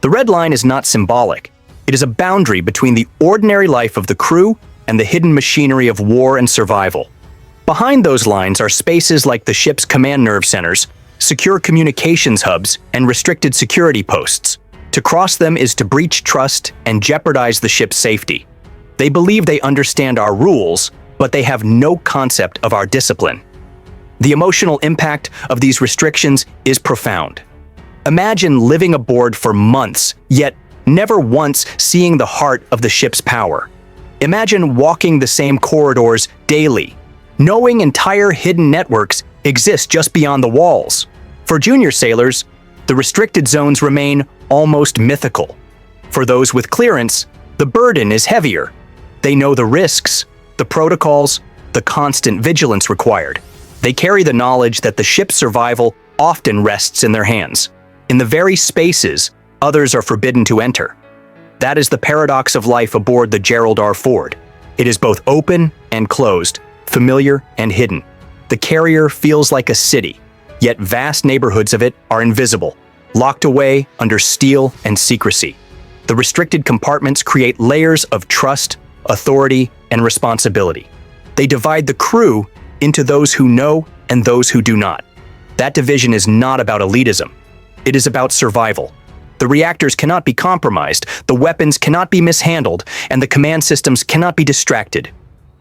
The red line is not symbolic. It is a boundary between the ordinary life of the crew and the hidden machinery of war and survival. Behind those lines are spaces like the ship's command nerve centers, secure communications hubs, and restricted security posts. To cross them is to breach trust and jeopardize the ship's safety. They believe they understand our rules, but they have no concept of our discipline. The emotional impact of these restrictions is profound. Imagine living aboard for months, yet never once seeing the heart of the ship's power. Imagine walking the same corridors daily, knowing entire hidden networks exist just beyond the walls. For junior sailors, the restricted zones remain almost mythical. For those with clearance, the burden is heavier. They know the risks, the protocols, the constant vigilance required. They carry the knowledge that the ship's survival often rests in their hands, in the very spaces others are forbidden to enter. That is the paradox of life aboard the Gerald R. Ford. It is both open and closed, familiar and hidden. The carrier feels like a city, yet vast neighborhoods of it are invisible, locked away under steel and secrecy. The restricted compartments create layers of trust, authority, and responsibility. They divide the crew into those who know and those who do not. That division is not about elitism. It is about survival. The reactors cannot be compromised, the weapons cannot be mishandled, and the command systems cannot be distracted.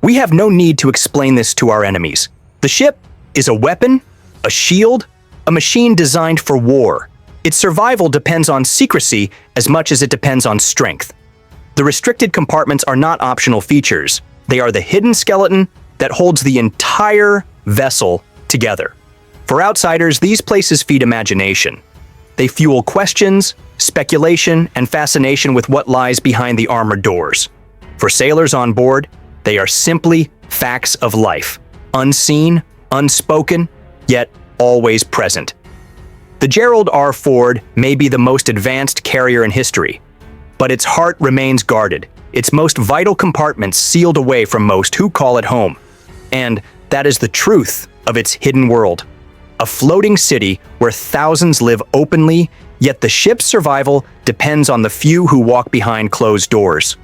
We have no need to explain this to our enemies. The ship is a weapon, a shield, a machine designed for war. Its survival depends on secrecy as much as it depends on strength. The restricted compartments are not optional features. They are the hidden skeleton that holds the entire vessel together. For outsiders, these places feed imagination. They fuel questions, speculation, and fascination with what lies behind the armored doors. For sailors on board, they are simply facts of life, unseen, unspoken, yet always present. The Gerald R. Ford may be the most advanced carrier in history, but its heart remains guarded, its most vital compartments sealed away from most who call it home. And that is the truth of its hidden world. A floating city where thousands live openly, yet the ship's survival depends on the few who walk behind closed doors.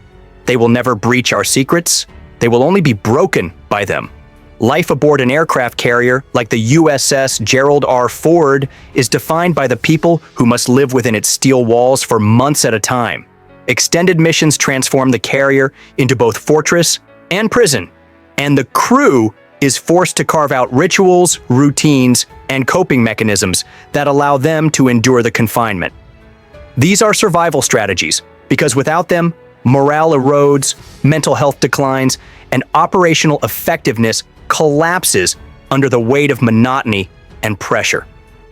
They will never breach our secrets. They will only be broken by them. Life aboard an aircraft carrier like the USS Gerald R. Ford is defined by the people who must live within its steel walls for months at a time. Extended missions transform the carrier into both fortress and prison, and the crew is forced to carve out rituals, routines, and coping mechanisms that allow them to endure the confinement. These are survival strategies, because without them, morale erodes, mental health declines, and operational effectiveness collapses under the weight of monotony and pressure.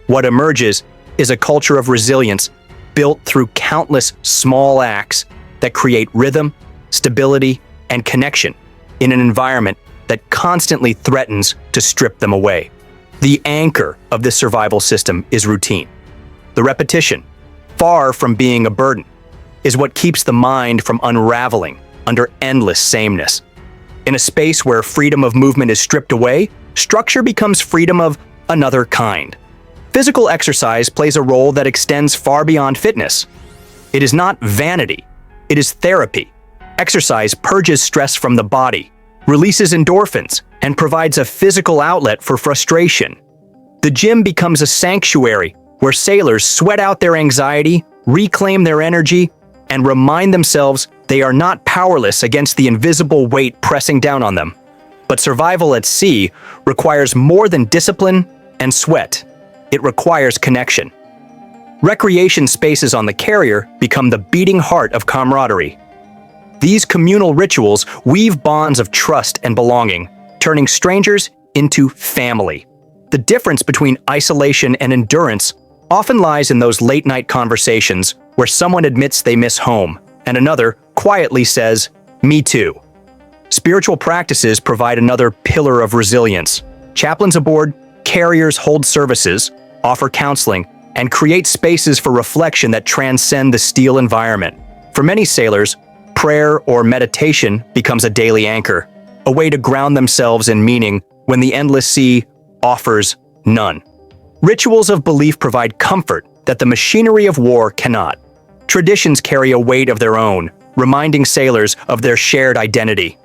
What emerges is a culture of resilience built through countless small acts that create rhythm, stability, and connection in an environment that constantly threatens to strip them away. The anchor of this survival system is routine. The repetition, far from being a burden, is what keeps the mind from unraveling under endless sameness. In a space where freedom of movement is stripped away, structure becomes freedom of another kind. Physical exercise plays a role that extends far beyond fitness. It is not vanity, it is therapy. Exercise purges stress from the body, releases endorphins, and provides a physical outlet for frustration. The gym becomes a sanctuary where sailors sweat out their anxiety, reclaim their energy, and remind themselves they are not powerless against the invisible weight pressing down on them. But survival at sea requires more than discipline and sweat. It requires connection. Recreation spaces on the carrier become the beating heart of camaraderie. These communal rituals weave bonds of trust and belonging, turning strangers into family. The difference between isolation and endurance often lies in those late-night conversations where someone admits they miss home and another quietly says, "Me too." Spiritual practices provide another pillar of resilience. Chaplains aboard carriers hold services, offer counseling, and create spaces for reflection that transcend the steel environment. For many sailors, prayer or meditation becomes a daily anchor, a way to ground themselves in meaning when the endless sea offers none. Rituals of belief provide comfort that the machinery of war cannot. Traditions carry a weight of their own, reminding sailors of their shared identity.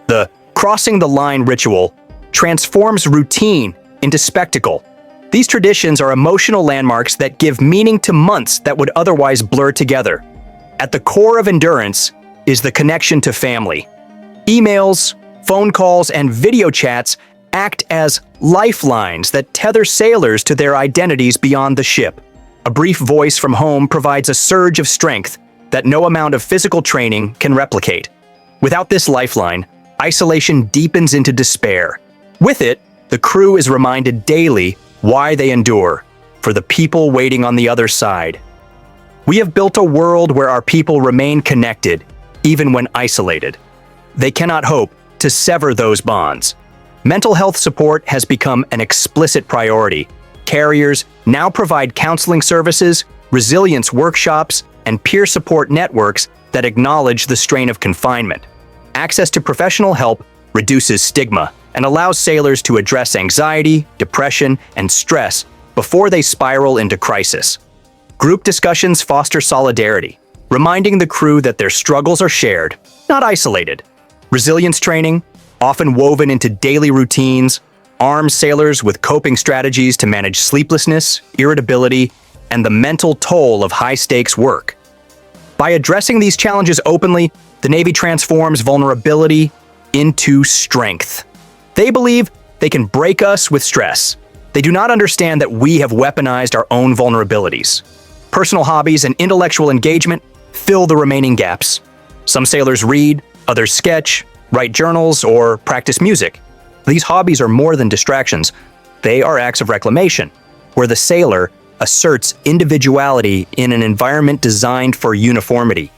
The crossing the line ritual transforms routine into spectacle. These traditions are emotional landmarks that give meaning to months that would otherwise blur together. At the core of endurance is the connection to family. Emails, phone calls, and video chats act as lifelines that tether sailors to their identities beyond the ship. A brief voice from home provides a surge of strength that no amount of physical training can replicate. Without this lifeline, isolation deepens into despair. With it, the crew is reminded daily why they endure, for the people waiting on the other side. We have built a world where our people remain connected, even when isolated. They cannot hope to sever those bonds. Mental health support has become an explicit priority. Carriers now provide counseling services, resilience workshops, and peer support networks that acknowledge the strain of confinement. Access to professional help reduces stigma and allows sailors to address anxiety, depression, and stress before they spiral into crisis. Group discussions foster solidarity, reminding the crew that their struggles are shared, not isolated. Resilience training, often woven into daily routines, arms sailors with coping strategies to manage sleeplessness, irritability, and the mental toll of high-stakes work. By addressing these challenges openly, the Navy transforms vulnerability into strength. They believe they can break us with stress. They do not understand that we have weaponized our own vulnerabilities. Personal hobbies and intellectual engagement fill the remaining gaps. Some sailors read, others sketch, write journals, or practice music. These hobbies are more than distractions. They are acts of reclamation, where the sailor asserts individuality in an environment designed for uniformity.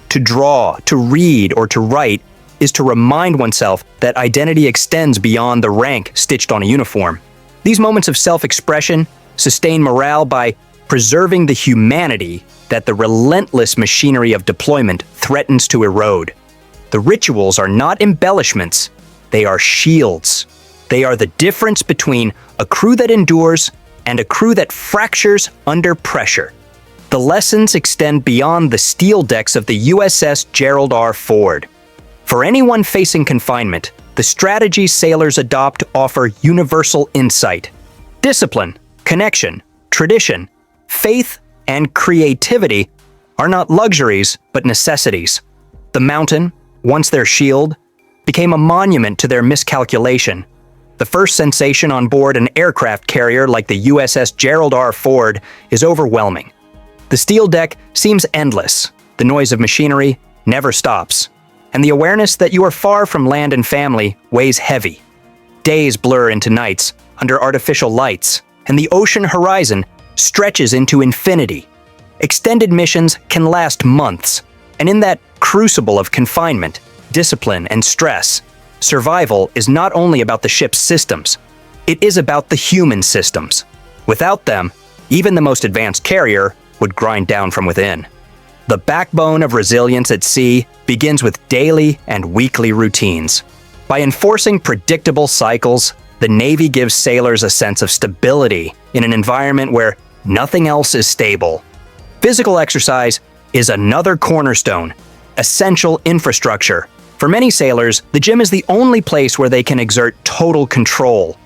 To draw, to read, or to write is to remind oneself that identity extends beyond the rank stitched on a uniform. These moments of self-expression sustain morale by preserving the humanity that the relentless machinery of deployment threatens to erode. The rituals are not embellishments, they are shields. They are the difference between a crew that endures and a crew that fractures under pressure. The lessons extend beyond the steel decks of the USS Gerald R. Ford. For anyone facing confinement, the strategies sailors adopt offer universal insight. Discipline, connection, tradition, faith, and creativity are not luxuries but necessities. The mountain, once their shield, became a monument to their miscalculation. The first sensation on board an aircraft carrier like the USS Gerald R. Ford is overwhelming. The steel deck seems endless, the noise of machinery never stops, and the awareness that you are far from land and family weighs heavy. Days blur into nights under artificial lights, and the ocean horizon stretches into infinity. Extended missions can last months, and in that crucible of confinement, discipline, and stress, survival is not only about the ship's systems, it is about the human systems. Without them, even the most advanced carrier would grind down from within. The backbone of resilience at sea begins with daily and weekly routines. By enforcing predictable cycles, the Navy gives sailors a sense of stability in an environment where nothing else is stable. Physical exercise is another cornerstone, essential infrastructure. For many sailors, the gym is the only place where they can exert total control.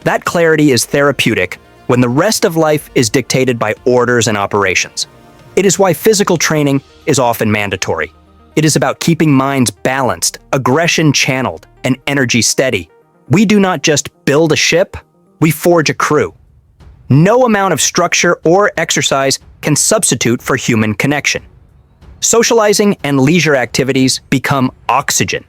That clarity is therapeutic when the rest of life is dictated by orders and operations. It is why physical training is often mandatory. It is about keeping minds balanced, aggression channeled, and energy steady. We do not just build a ship, we forge a crew. No amount of structure or exercise can substitute for human connection. Socializing and leisure activities become oxygen.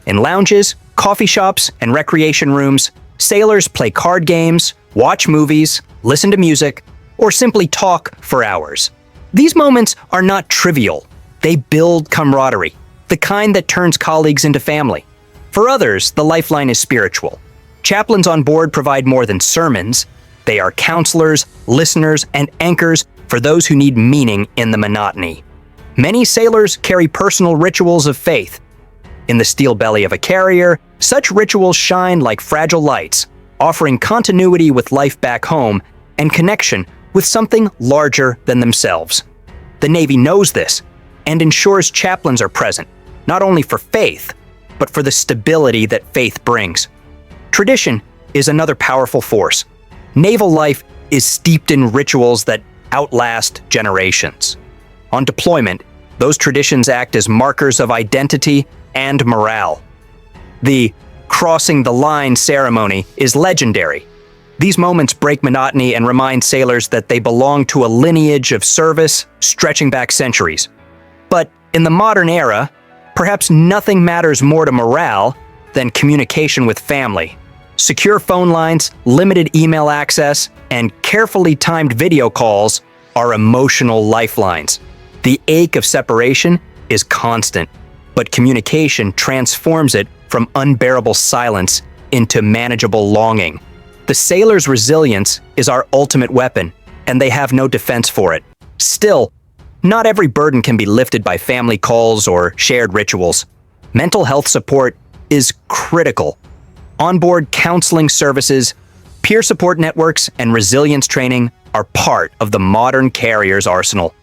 In lounges, coffee shops, and recreation rooms, sailors play card games, watch movies, listen to music, or simply talk for hours. These moments are not trivial. They build camaraderie, the kind that turns colleagues into family. For others, the lifeline is spiritual. Chaplains on board provide more than sermons. They are counselors, listeners, and anchors for those who need meaning in the monotony. Many sailors carry personal rituals of faith. In the steel belly of a carrier, such rituals shine like fragile lights, offering continuity with life back home and connection with something larger than themselves. The Navy knows this and ensures chaplains are present, not only for faith, but for the stability that faith brings. Tradition is another powerful force. Naval life is steeped in rituals that outlast generations. On deployment, those traditions act as markers of identity and morale. The crossing the line ceremony is legendary. These moments break monotony and remind sailors that they belong to a lineage of service stretching back centuries. But in the modern era, perhaps nothing matters more to morale than communication with family. Secure phone lines, limited email access, and carefully timed video calls are emotional lifelines. The ache of separation is constant, but communication transforms it from unbearable silence into manageable longing. The sailor's resilience is our ultimate weapon, and they have no defense for it. Still, not every burden can be lifted by family calls or shared rituals. Mental health support is critical. Onboard counseling services, peer support networks, and resilience training are part of the modern carrier's arsenal.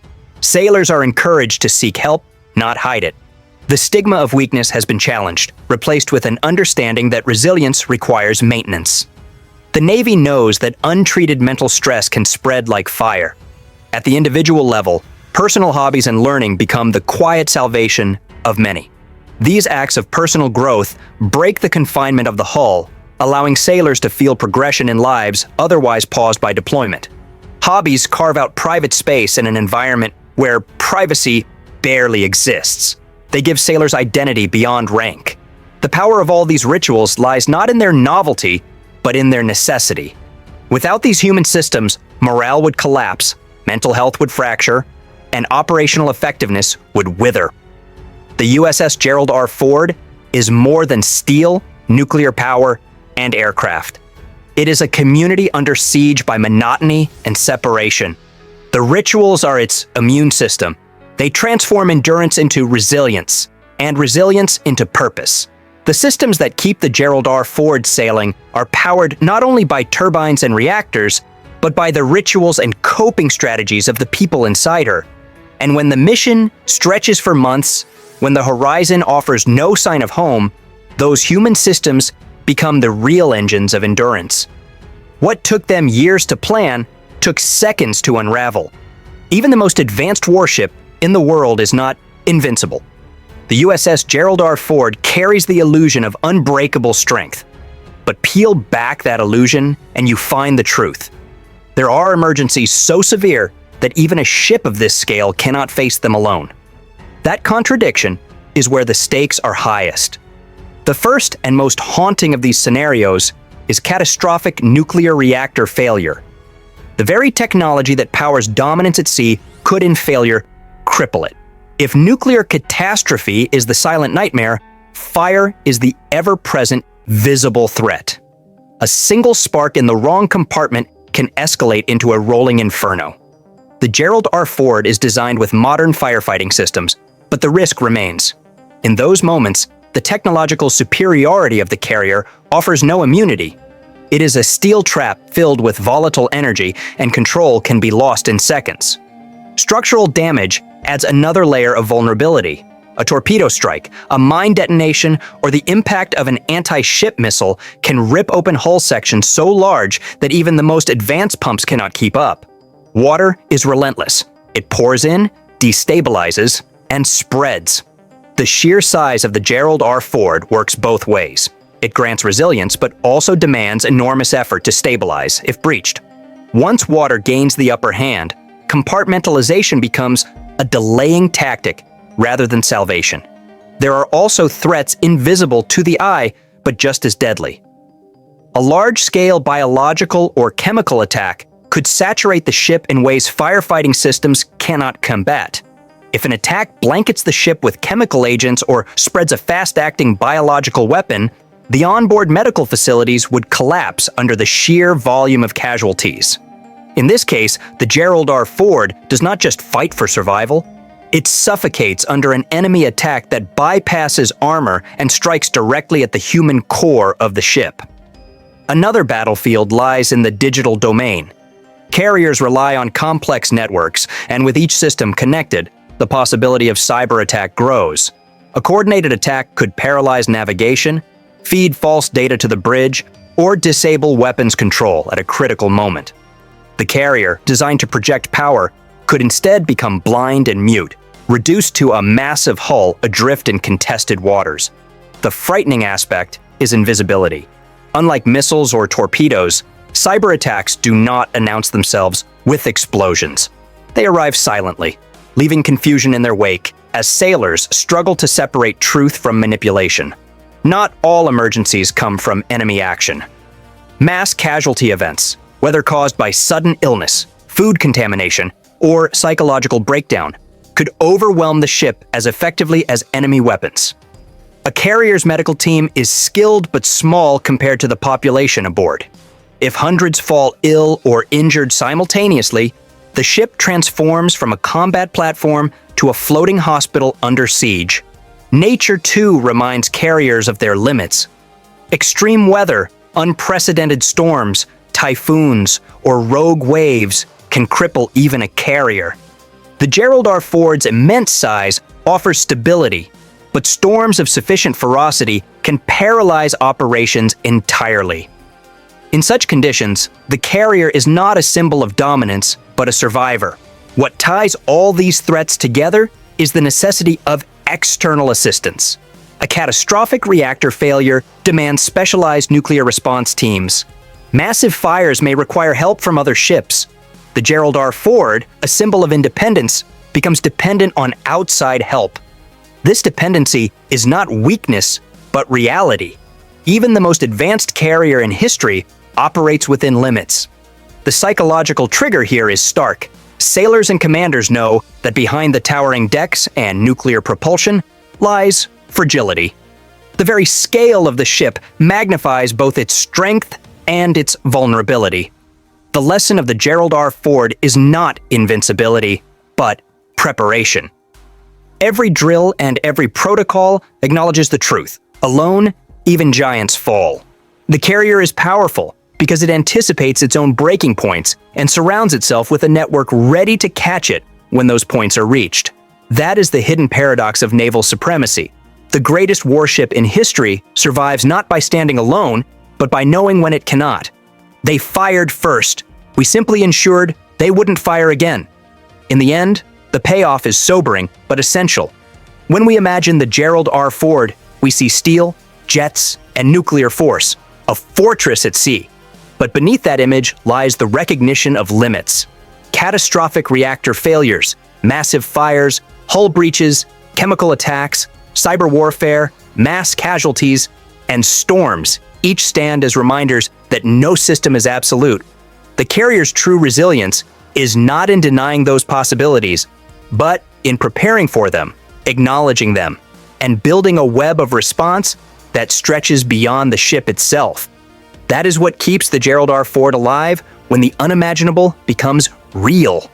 Sailors are encouraged to seek help, not hide it. The stigma of weakness has been challenged, replaced with an understanding that resilience requires maintenance. The Navy knows that untreated mental stress can spread like fire. At the individual level, personal hobbies and learning become the quiet salvation of many. These acts of personal growth break the confinement of the hull, allowing sailors to feel progression in lives otherwise paused by deployment. Hobbies carve out private space in an environment where privacy barely exists. They give sailors identity beyond rank. The power of all these rituals lies not in their novelty, but in their necessity. Without these human systems, morale would collapse, mental health would fracture, and operational effectiveness would wither. The USS Gerald R. Ford is more than steel, nuclear power, and aircraft. It is a community under siege by monotony and separation. The rituals are its immune system. They transform endurance into resilience, and resilience into purpose. The systems that keep the Gerald R. Ford sailing are powered not only by turbines and reactors, but by the rituals and coping strategies of the people inside her. And when the mission stretches for months, when the horizon offers no sign of home, those human systems become the real engines of endurance. What took them years to plan took seconds to unravel. Even the most advanced warship in the world is not invincible. The USS Gerald R. Ford carries the illusion of unbreakable strength. But peel back that illusion and you find the truth. There are emergencies so severe that even a ship of this scale cannot face them alone. That contradiction is where the stakes are highest. The first and most haunting of these scenarios is catastrophic nuclear reactor failure. The very technology that powers dominance at sea could, in failure, cripple it. If nuclear catastrophe is the silent nightmare, fire is the ever-present, visible threat. A single spark in the wrong compartment can escalate into a rolling inferno. The Gerald R. Ford is designed with modern firefighting systems, but the risk remains. In those moments, the technological superiority of the carrier offers no immunity. It is a steel trap filled with volatile energy, and control can be lost in seconds. Structural damage adds another layer of vulnerability. A torpedo strike, a mine detonation, or the impact of an anti-ship missile can rip open hull sections so large that even the most advanced pumps cannot keep up. Water is relentless. It pours in, destabilizes, and spreads. The sheer size of the Gerald R. Ford works both ways. It grants resilience, but also demands enormous effort to stabilize if breached. Once water gains the upper hand, compartmentalization becomes a delaying tactic rather than salvation. There are also threats invisible to the eye, but just as deadly. A large-scale biological or chemical attack could saturate the ship in ways firefighting systems cannot combat. If an attack blankets the ship with chemical agents or spreads a fast-acting biological weapon, the onboard medical facilities would collapse under the sheer volume of casualties. In this case, the Gerald R. Ford does not just fight for survival, it suffocates under an enemy attack that bypasses armor and strikes directly at the human core of the ship. Another battlefield lies in the digital domain. Carriers rely on complex networks, and with each system connected, the possibility of cyber attack grows. A coordinated attack could paralyze navigation, feed false data to the bridge, or disable weapons control at a critical moment. The carrier, designed to project power, could instead become blind and mute, reduced to a massive hull adrift in contested waters. The frightening aspect is invisibility. Unlike missiles or torpedoes, cyber attacks do not announce themselves with explosions. They arrive silently, leaving confusion in their wake as sailors struggle to separate truth from manipulation. Not all emergencies come from enemy action. Mass casualty events, whether caused by sudden illness, food contamination, or psychological breakdown, could overwhelm the ship as effectively as enemy weapons. A carrier's medical team is skilled but small compared to the population aboard. If hundreds fall ill or injured simultaneously, the ship transforms from a combat platform to a floating hospital under siege. Nature, too, reminds carriers of their limits. Extreme weather, unprecedented storms, typhoons, or rogue waves can cripple even a carrier. The Gerald R. Ford's immense size offers stability, but storms of sufficient ferocity can paralyze operations entirely. In such conditions, the carrier is not a symbol of dominance, but a survivor. What ties all these threats together is the necessity of external assistance. A catastrophic reactor failure demands specialized nuclear response teams. Massive fires may require help from other ships. The Gerald R. Ford, a symbol of independence, becomes dependent on outside help. This dependency is not weakness, but reality. Even the most advanced carrier in history operates within limits. The psychological trigger here is stark. Sailors and commanders know that behind the towering decks and nuclear propulsion lies fragility. The very scale of the ship magnifies both its strength and its vulnerability. The lesson of the Gerald R. Ford is not invincibility, but preparation. Every drill and every protocol acknowledges the truth. Alone, even giants fall. The carrier is powerful because it anticipates its own breaking points and surrounds itself with a network ready to catch it when those points are reached. That is the hidden paradox of naval supremacy. The greatest warship in history survives not by standing alone, but by knowing when it cannot. They fired first. We simply ensured they wouldn't fire again. In the end, the payoff is sobering but essential. When we imagine the Gerald R. Ford, we see steel, jets, and nuclear force, a fortress at sea. But beneath that image lies the recognition of limits. Catastrophic reactor failures, massive fires, hull breaches, chemical attacks, cyber warfare, mass casualties, and storms each stand as reminders that no system is absolute. The carrier's true resilience is not in denying those possibilities, but in preparing for them, acknowledging them, and building a web of response that stretches beyond the ship itself. That is what keeps the Gerald R. Ford alive when the unimaginable becomes real.